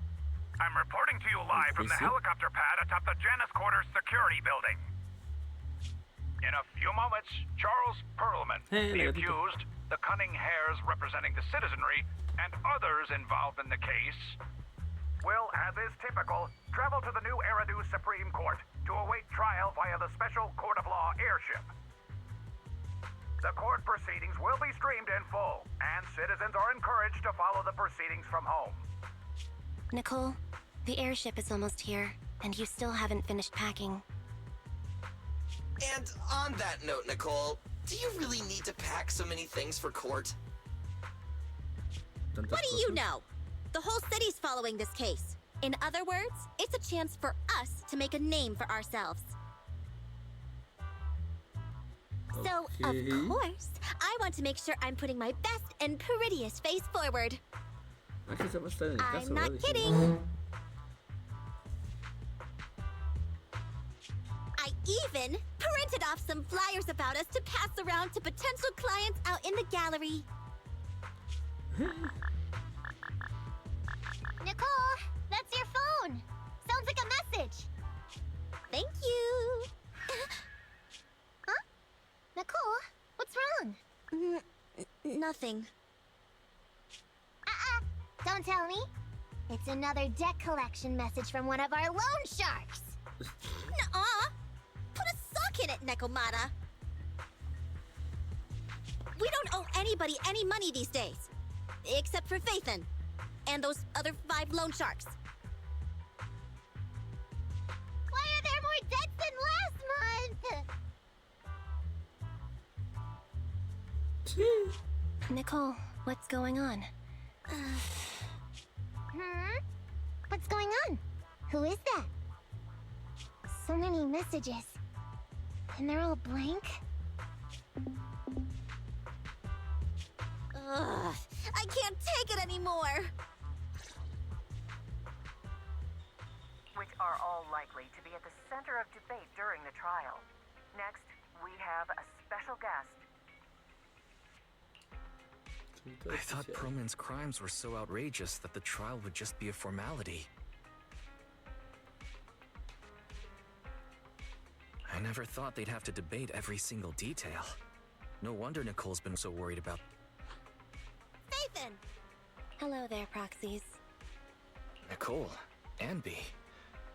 I'm reporting to you live from the helicopter pad atop the Janus Quarters security building. In a few moments, Charles Perlman, the accused, the cunning hares representing the citizenry, and others involved in the case, will, as is typical, travel to the new Eridu Supreme Court to await trial via the Special Court of Law airship. The court proceedings will be streamed in full, and citizens are encouraged to follow the proceedings from home. Nicole, the airship is almost here, and you still haven't finished packing. And on that note, Nicole, do you really need to pack so many things for court? What do you know? The whole city's following this case. In other words, it's a chance for us to make a name for ourselves. So, of course, I want to make sure I'm putting my best and prettiest face forward. I'm not kidding. I even printed off some flyers about us to pass around to potential clients out in the gallery. Nicole, that's your phone. Sounds like a message. Thank you. Huh? Nicole, what's wrong? Nothing. Don't tell me. It's another deck collection message from one of our loan sharks. Nuh-uh. Put a sock in it, Nekomata. We don't owe anybody any money these days. Except for Faithin. And those other 5 loan sharks. Why are there more debts than last month? Nicole, what's going on? What's going on? Who is that? So many messages. And they're all blank? Ugh, I can't take it anymore. Which are all likely to be at the center of debate during the trial. Next, we have a special guest. I thought Perlman's crimes were so outrageous that the trial would just be a formality. I never thought they'd have to debate every single detail. No wonder Nicole's been so worried about... Faithin! Hello there, proxies. Nicole, Anby,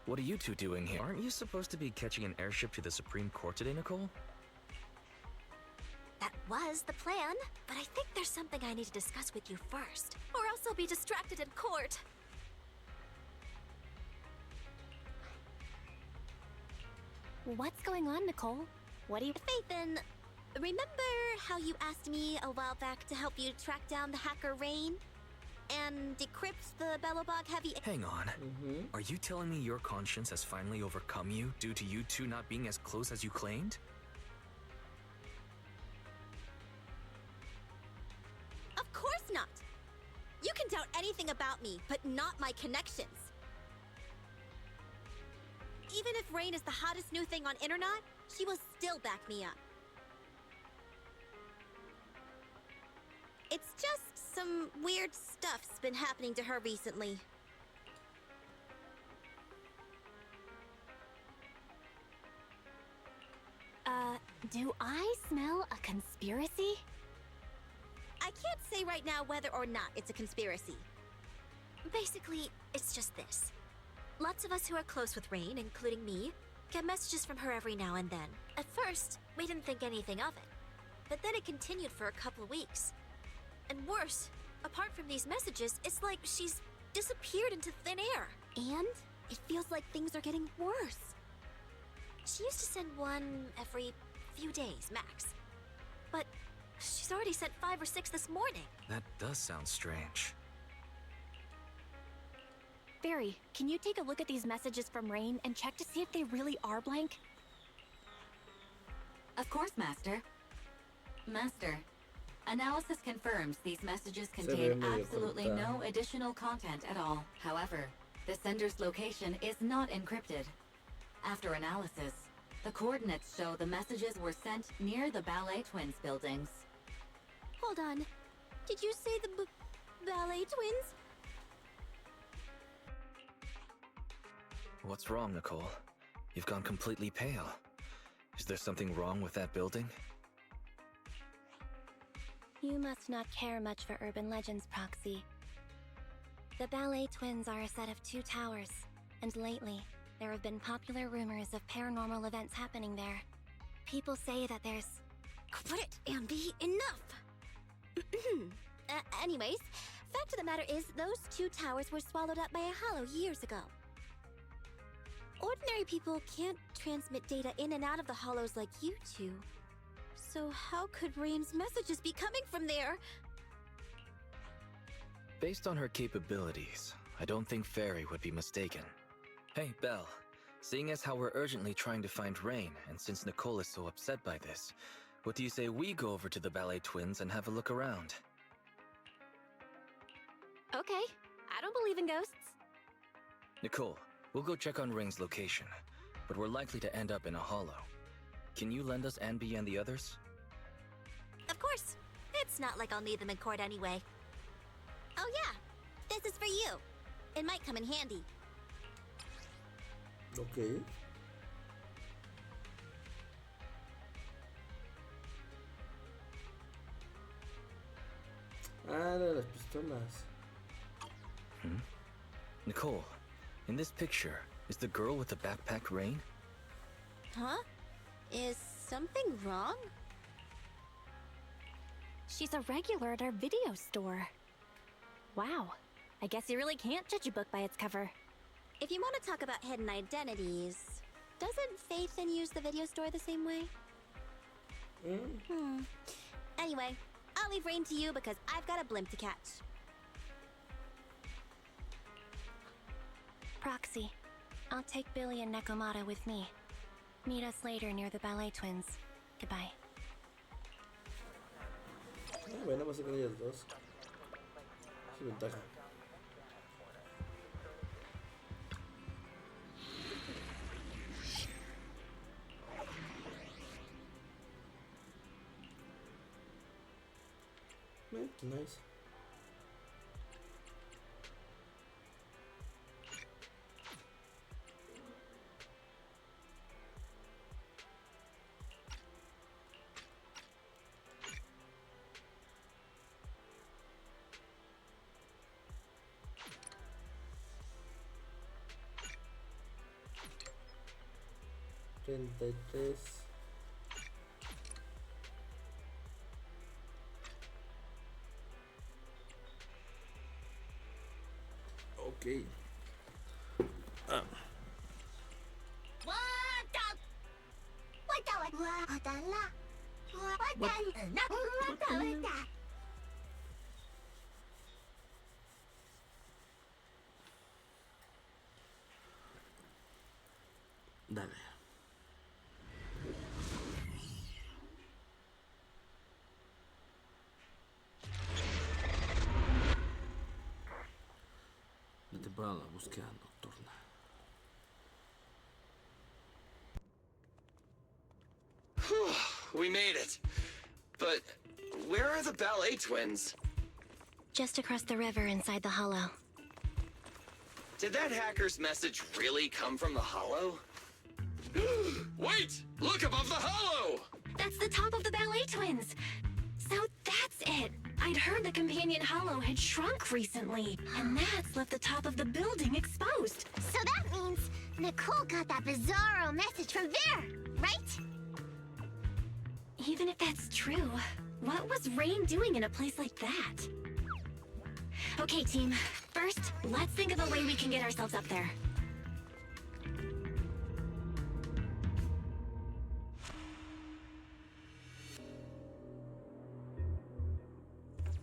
what are you two doing here? Aren't you supposed to be catching an airship to the Supreme Court today, Nicole? That was the plan, but I think there's something I need to discuss with you first, or else I'll be distracted in court. What's going on, Nicole? What do you... Faithin, remember how you asked me a while back to help you track down the hacker Rain? And decrypt the Belobog heavy... Hang on. Are you telling me your conscience has finally overcome you due to you two not being as close as you claimed? Of course not! You can doubt anything about me, but not my connections. Even if Rain is the hottest new thing on internet, she will still back me up. It's just some weird stuff's been happening to her recently. Do I smell a conspiracy? I can't say right now whether or not it's a conspiracy. Basically, it's just this. Lots of us who are close with Rain, including me, get messages from her every now and then. At first, we didn't think anything of it. But then it continued for a couple weeks. And worse, apart from these messages, it's like she's disappeared into thin air. And it feels like things are getting worse. She used to send one every few days, max. But she's already sent 5 or 6 this morning. That does sound strange. Barry, can you take a look at these messages from Rain and check to see if they really are blank? Of course, Master. Master, analysis confirms these messages contain absolutely no additional content at all. However, the sender's location is not encrypted. After analysis, the coordinates show the messages were sent near the Ballet Twins buildings. Hold on. Did you say the Ballet Twins? What's wrong, Nicole? You've gone completely pale. Is there something wrong with that building? You must not care much for urban legends, Proxy. The Ballet Twins are a set of 2 towers, and lately, there have been popular rumors of paranormal events happening there. People say that there's... Quit it, Ambi! Enough! Anyways, fact of the matter is, those 2 towers were swallowed up by a hollow years ago. Ordinary people can't transmit data in and out of the hollows like you two. So how could Rain's messages be coming from there? Based on her capabilities, I don't think Fairy would be mistaken. Hey, Belle. Seeing as how we're urgently trying to find Rain, and since Nicole is so upset by this, what do you say we go over to the Ballet Twins and have a look around? Okay, I don't believe in ghosts. Nicole, we'll go check on Rain's location, but we're likely to end up in a hollow. Can you lend us Anby and the others? Of course. It's not like I'll need them in court anyway. Oh yeah, this is for you. It might come in handy. Okay. Ah, de las pistolas. Nicole, in this picture, is the girl with the backpack Rain? Huh? Is something wrong? She's a regular at our video store. Wow. I guess you really can't judge a book by its cover. If you want to talk about hidden identities, doesn't Faith then use the video store the same way? Anyway, I'll leave Rain to you because I've got a blimp to catch. Proxy, I'll take Billy and Nekomata with me. Meet us later near the Ballet Twins. Goodbye. Bueno, vamos a con ellos dos. Sin ventaja. Nice. Okay. Dale. La temporada de la búsqueda nocturna. We made it. But where are the Ballet Twins? Just across the river inside the hollow. Did that hacker's message really come from the hollow? Wait! Look above the hollow! That's the top of the Ballet Twins. So that's it. I'd heard the companion hollow had shrunk recently, and that's left the top of the building exposed. So that means Nicole got that bizarro message from there, right? Even if that's true, what was Rain doing in a place like that? Okay, team. First, let's think of a way we can get ourselves up there.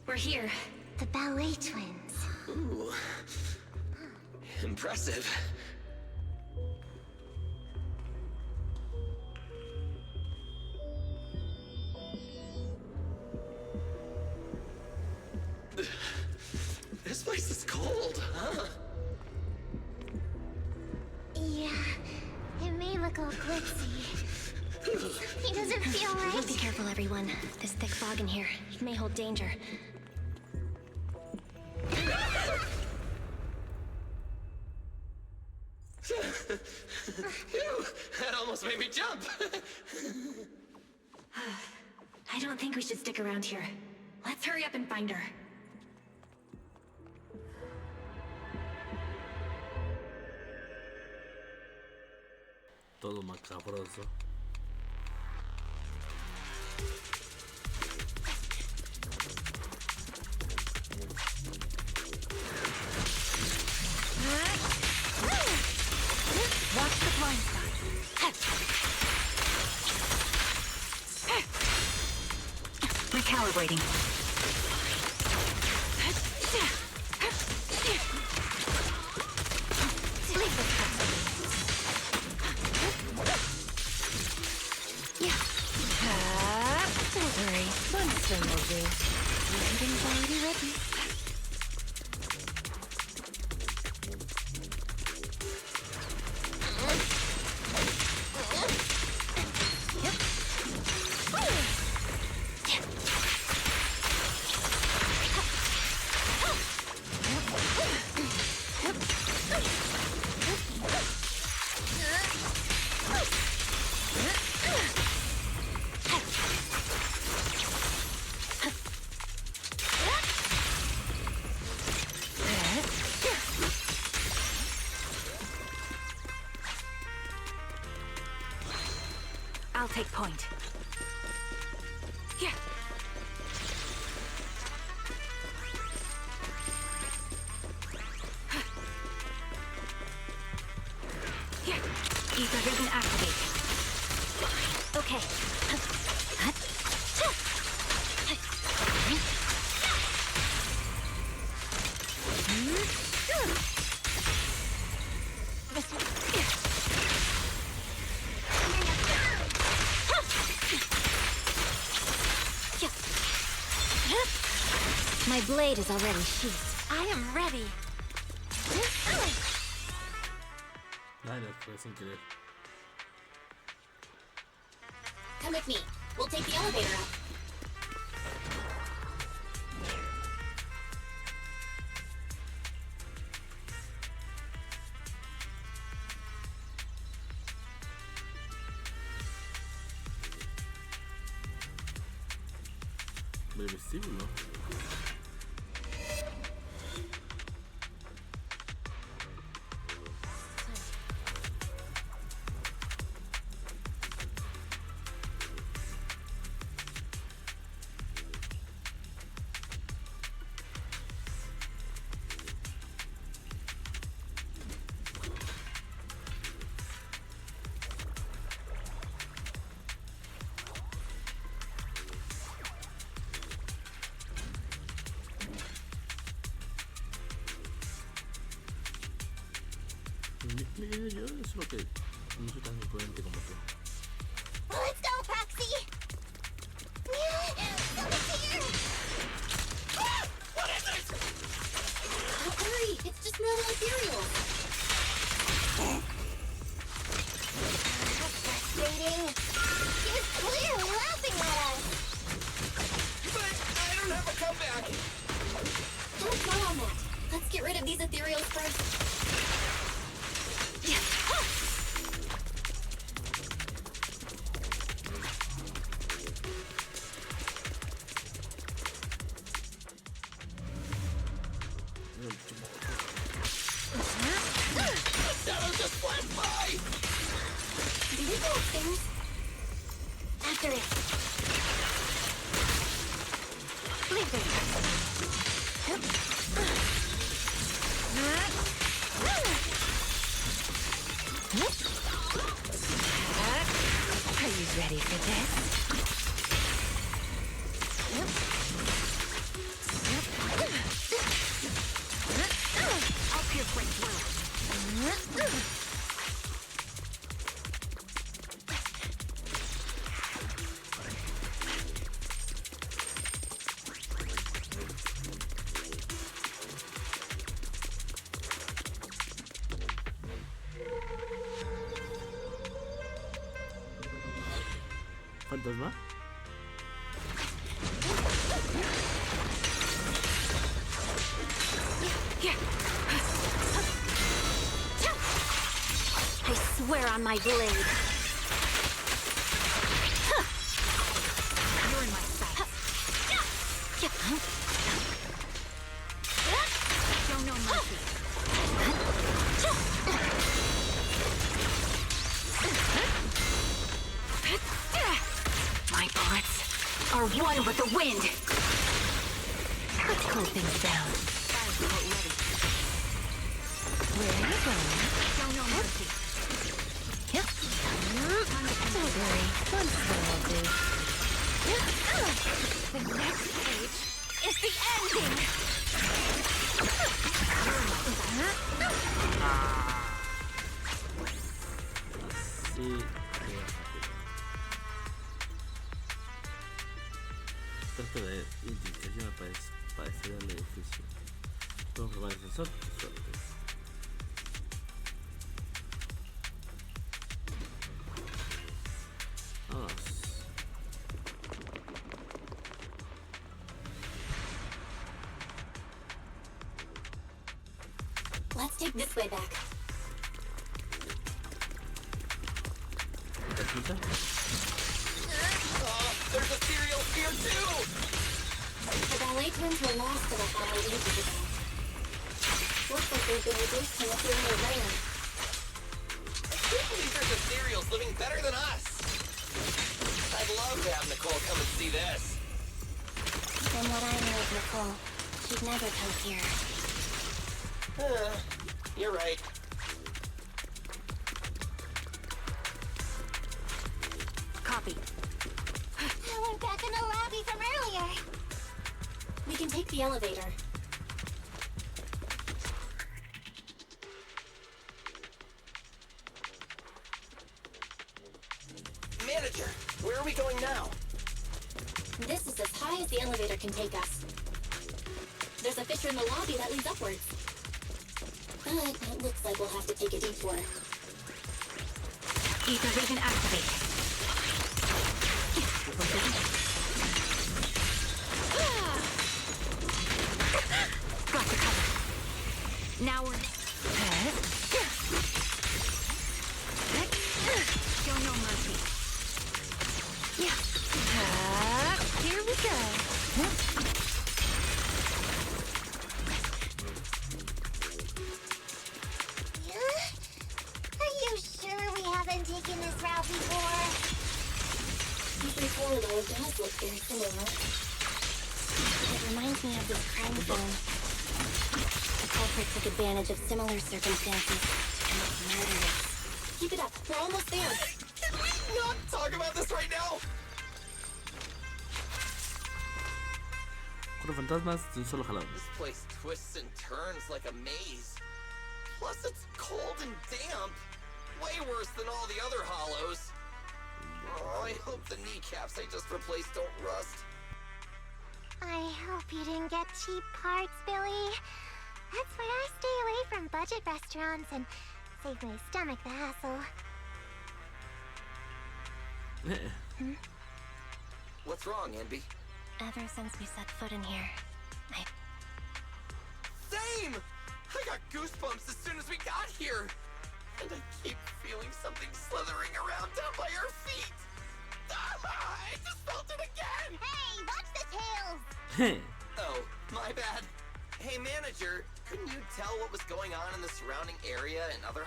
We're here. The Ballet Twins. Ooh. Impressive. This place is cold, huh? Yeah, it may look all glitzy. He doesn't feel right. Be careful, everyone. This thick fog in here, it may hold danger. Ew, that almost made me jump. I don't think we should stick around here. Let's hurry up and find her. Todo macabroso. Watch the blind spot. Recalibrating. Leave this place. Yeah. Don't worry. One swim will do. Landing's already ready. I'll take point. Here. Here. Ether vision activate. Okay. My blade is already sheathed. I am ready. Ay, la fue sin querer. Come with me. We'll take the elevator up. Del vestíbulo. Mira, yo es lo que no soy tan imprudente como tú. Let's go, Proxy! Someone's here! What is it? Don't worry, it's just normal ethereal. Frustrating. He was clearly laughing at us. But I don't have a comeback. Don't dwell on that. Let's get rid of these ethereals first. Shadow just flashed by. Do we go upstairs? After it. Leave this. Are you ready for this? I'll pierce right through. fantasma? I swear on my blade. You're in my sight. Show no mercy. My bullets are one with the wind. Let's cool things down. Where are you going? Show no mercy. Yep. Don't worry. One thing will do. The next page is the ending. Sí. Trato de identificación para acceder al edificio. Podemos probar el sensor. Suerte. Vamos. Let's take this way back. There's a cereal here too! The ballet twins were lost to the hollow ages ago. Looks like they've been reduced to material layer. I can't believe there's a cereals living better than us! I'd love to have Nicole come and see this. From what I know of Nicole, she'd never come here. You're right. Copy. We're back in the lobby from earlier. We can take the elevator. Manager, where are we going now? This is as high as the elevator can take us. There's a fissure in the lobby that leads upwards. But it looks like we'll have to take a detour. Ether vision activate. Got the cover. Now we're... Show no mercy. Yeah. Here we go. Are you sure we haven't taken this route before? Every corridor does look very similar. It reminds me of this crime scene. The culprit took advantage of similar circumstances to commit murder. Keep it up. We're almost there. Can we not talk about this right now? Cuatro fantasmas de un solo jalón. This place twists and turns like a maze. Plus it's cold and damp. Way worse than all the other hollows. Oh, I hope the kneecaps I just replaced don't rust. I hope you didn't get cheap parts, Billy. That's why I stay away from budget restaurants and save my stomach the hassle. What's wrong, Envy? Ever since we set foot in here, Same! I got goosebumps as soon as we got here. And I keep feeling something slithering around down by our feet. I just felt it again! Hey, watch the tails! Oh, my bad. Hey, manager, couldn't you tell what was going on in the surrounding area and other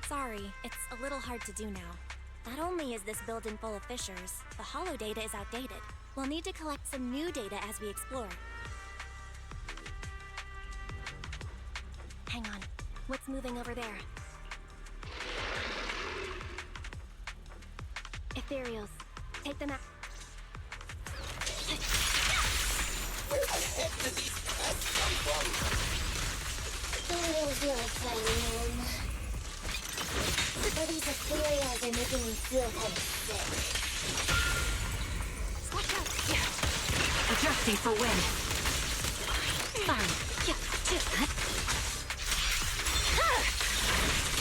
Sorry, it's a little hard to do now. Not only is this building full of fissures, the hollow data is outdated. We'll need to collect some new data as we explore. Hang on. What's moving over there? Ethereals. Take them out. Where the heck did these pests come from? Feels really funny, man. But these ethereals are making me feel kind of sick. Watch out! Adjusting for wind. Fine.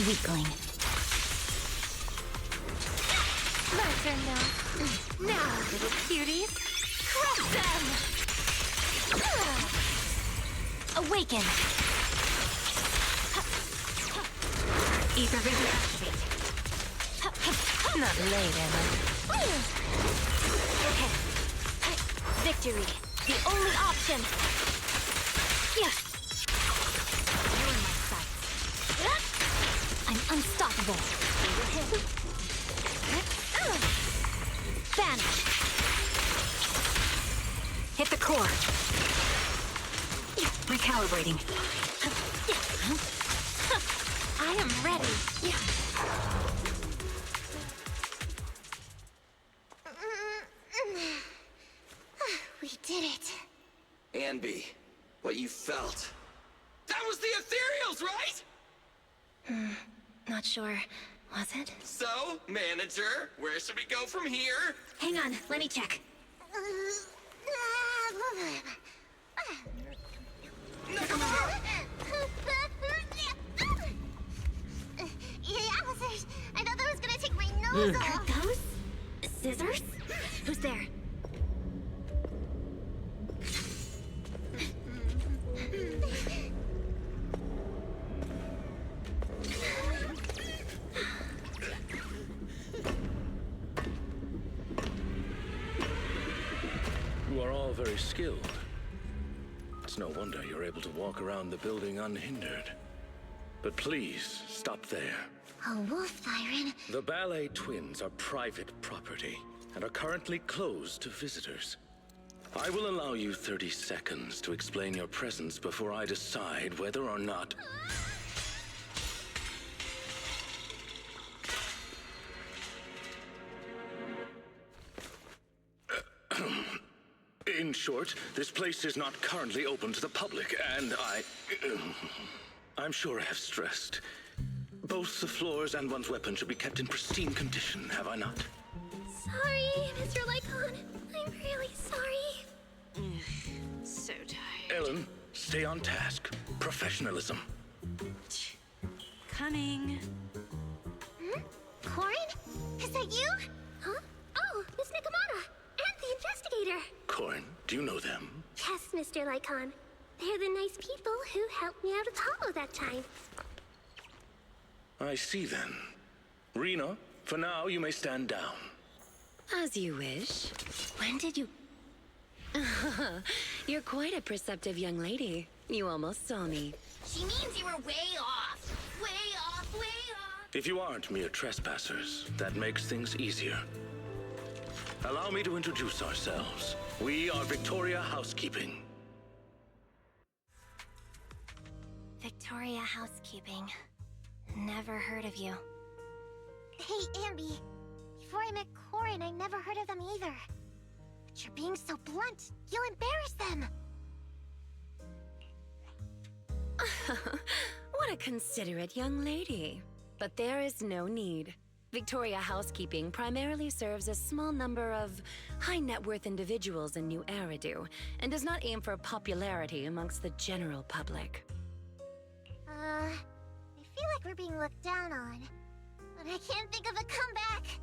Weakling. My turn now. Now, little cuties, crush them! Awaken! Ether vision activate. Not late, am I? Okay. Victory, the only option. Yes. You're in my sights. I'm unstoppable. Vanish. Hit the core. Recalibrating. I am ready. We did it. Anby, what you felt. That was the ethereals, right? Not sure. Was it? So, manager, where should we go from here? Hang on, let me check. Officers, I thought that was gonna take my nose off. Those? Scissors? Who's there? You are all very skilled. It's no wonder you're able to walk around the building unhindered. But please, stop there. A wolf siren. The ballet twins are private property and are currently closed to visitors. I will allow you 30 seconds to explain your presence before I decide whether or not... In short, this place is not currently open to the public, and I'm sure I have stressed. Both the floors and one's weapon should be kept in pristine condition, have I not? Sorry, Mr. Lycon. I'm really sorry. So tired. Ellen, stay on task. Professionalism. Coming. Corin? Is that you? Huh? Oh, Miss Nikomata. And the investigator. Corin, do you know them? Yes, Mr. Lycon. They're the nice people who helped me out of the hollow that time. I see then. Rena, for now you may stand down. As you wish. When did you... You're quite a perceptive young lady. You almost saw me. She means you were way off. Way off, way off. If you aren't mere trespassers, that makes things easier. Allow me to introduce ourselves. We are Victoria Housekeeping. Victoria Housekeeping. Never heard of you. Hey, Ambi. Before I met Corin, I never heard of them either. But you're being so blunt. You'll embarrass them. What a considerate young lady. But there is no need. Victoria Housekeeping primarily serves a small number of high net worth individuals in New Eridu, and does not aim for popularity amongst the general public. I feel like we're being looked down on. But I can't think of a comeback.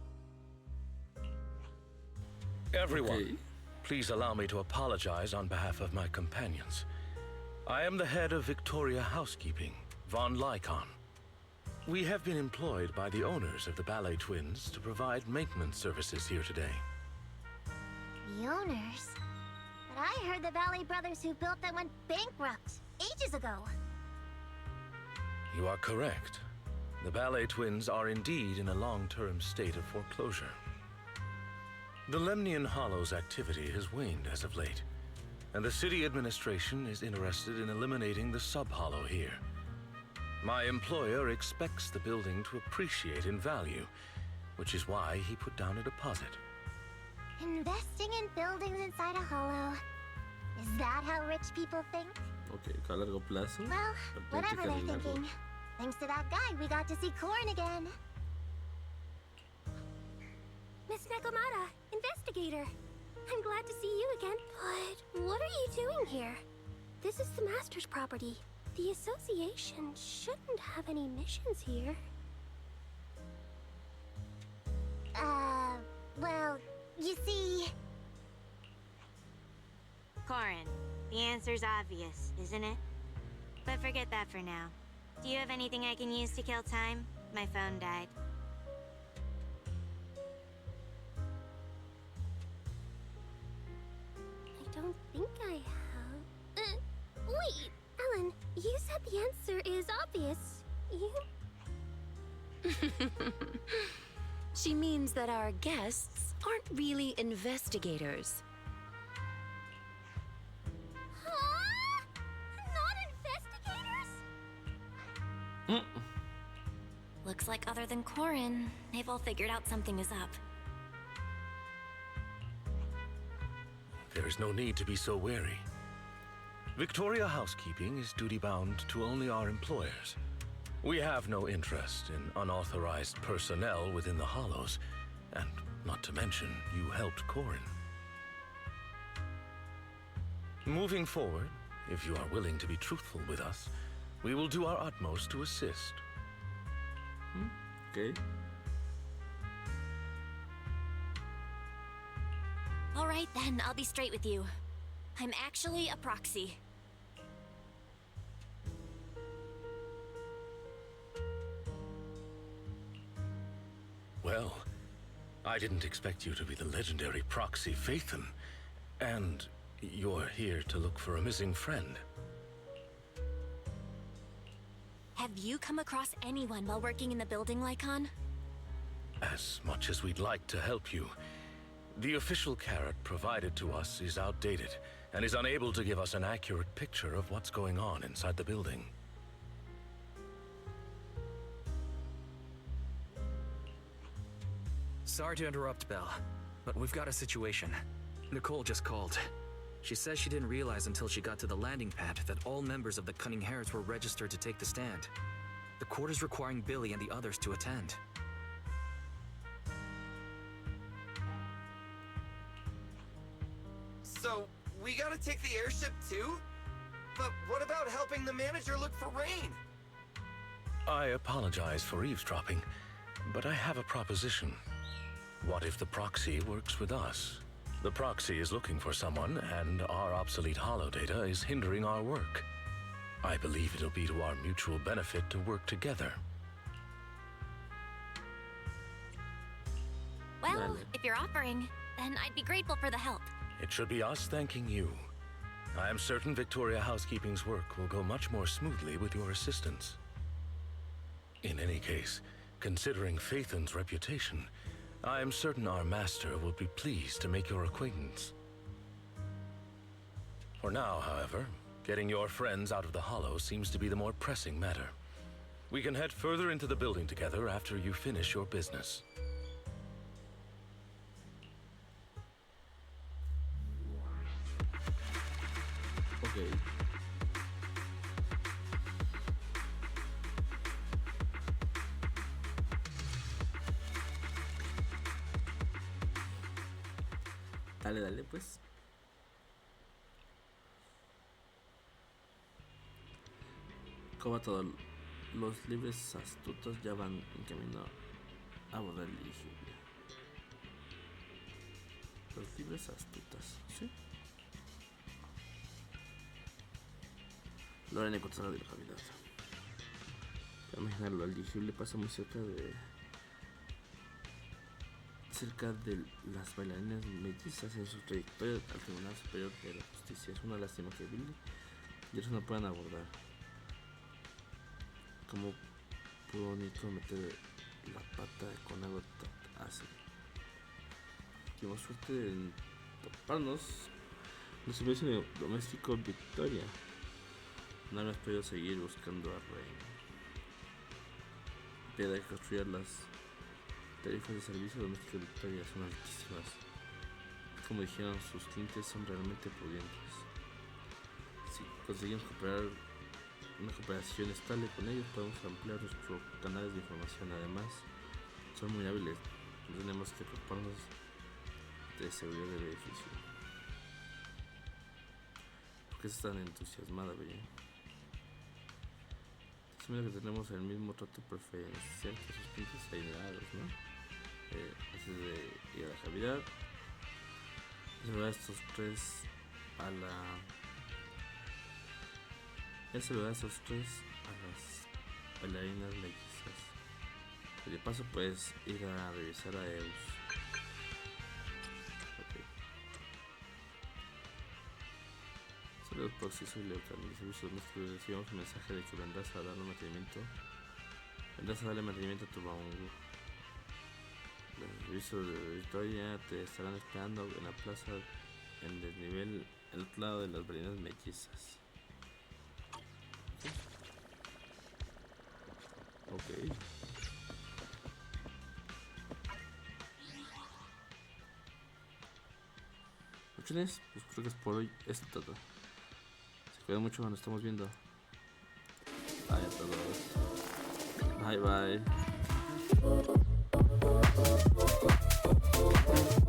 Everyone, please allow me to apologize on behalf of my companions. I am the head of Victoria Housekeeping, Von Lycon. We have been employed by the owners of the Ballet Twins to provide maintenance services here today. The owners? But I heard the Ballet brothers who built them went bankrupt ages ago. You are correct. The Ballet Twins are indeed in a long-term state of foreclosure. The Lemnian Hollow's activity has waned as of late, and the city administration is interested in eliminating the sub-hollow here. My employer expects the building to appreciate in value, which is why he put down a deposit. Investing in buildings inside a hollow. Is that how rich people think? Okay, a largo plazo. Well, whatever they're thinking. Thanks to that guy, we got to see Corin again. Miss Nekomata, investigator. I'm glad to see you again. But what are you doing here? This is the Master's property. The association shouldn't have any missions here. Well, you see... Corin, the answer's obvious, isn't it? But forget that for now. Do you have anything I can use to kill time? My phone died. I don't think I have. Wait, Ellen, you said the answer is obvious. She means that our guests aren't really investigators. Huh? Not investigators? Looks like other than Corin, they've all figured out something is up. There is no need to be so wary. Victoria Housekeeping is duty-bound to only our employers. We have no interest in unauthorized personnel within the Hollows, and not to mention, you helped Corin. Moving forward, if you are willing to be truthful with us, we will do our utmost to assist. Okay. All right then, I'll be straight with you. I'm actually a proxy. Well, I didn't expect you to be the legendary proxy Phaethon. And you're here to look for a missing friend. Have you come across anyone while working in the building, Lycon? As much as we'd like to help you, the official carrot provided to us is outdated and is unable to give us an accurate picture of what's going on inside the building. Sorry to interrupt, Belle, but we've got a situation. Nicole just called. She says she didn't realize until she got to the landing pad that all members of the Cunning Hares were registered to take the stand. The court is requiring Billy and the others to attend. So, we gotta take the airship too? But what about helping the manager look for Rain? I apologize for eavesdropping, but I have a proposition. What if the proxy works with us? The proxy is looking for someone, and our obsolete holodata is hindering our work. I believe it'll be to our mutual benefit to work together. Well, if you're offering, then I'd be grateful for the help. It should be us thanking you. I am certain Victoria Housekeeping's work will go much more smoothly with your assistance. In any case, considering Phaethon's reputation, I am certain our master will be pleased to make your acquaintance. For now, however, getting your friends out of the Hollow seems to be the more pressing matter. We can head further into the building together after you finish your business. Okay. Dale, pues. Como todo, los libres astutos ya van en camino a abordar el dirigible. Los libres astutos, ¿sí? Logran encontrar la localidad. Para imaginarlo, el dirigible pasa muy cerca de las bailarinas mellizas en su trayectoria al Tribunal Superior de la Justicia. Es una lástima que Billy y ellos no puedan abordar. Como pudo Nico meter la pata con algo así. Tuvimos suerte en toparnos en el servicio doméstico Victoria. No hemos podido seguir buscando a Rey. Pide de construir las tarifas de servicio doméstico Victoria son altísimas. Como dijeron, sus clientes son realmente pudientes. Si conseguimos una cooperación estable con ellos, podemos ampliar nuestros canales de información. Además, son muy hábiles. No tenemos que preocuparnos de seguridad del edificio. ¿Por qué estás tan entusiasmada, Bella? Asumiendo que tenemos el mismo trato preferencial que sus clientes adinerados, ¿no? antes de ir a la cavidad. Saludar a estos tres a la... saludar a estos tres a las bailarinas mellizas. Y de paso puedes ir a revisar a Eus. Saludos Proxy, soy Leo Carlos de servicios nuestros. Recibimos un mensaje de que vendrás a darle mantenimiento. Vendrás a darle mantenimiento a tu baúl. Los servicios de Victoria te estarán esperando en la plaza en desnivel al otro lado de las bailarinas mellizas. Ok. Muchachos, pues creo que es por hoy es todo. Se cuidan mucho, nos estamos viendo. Bye a todos. Bye bye.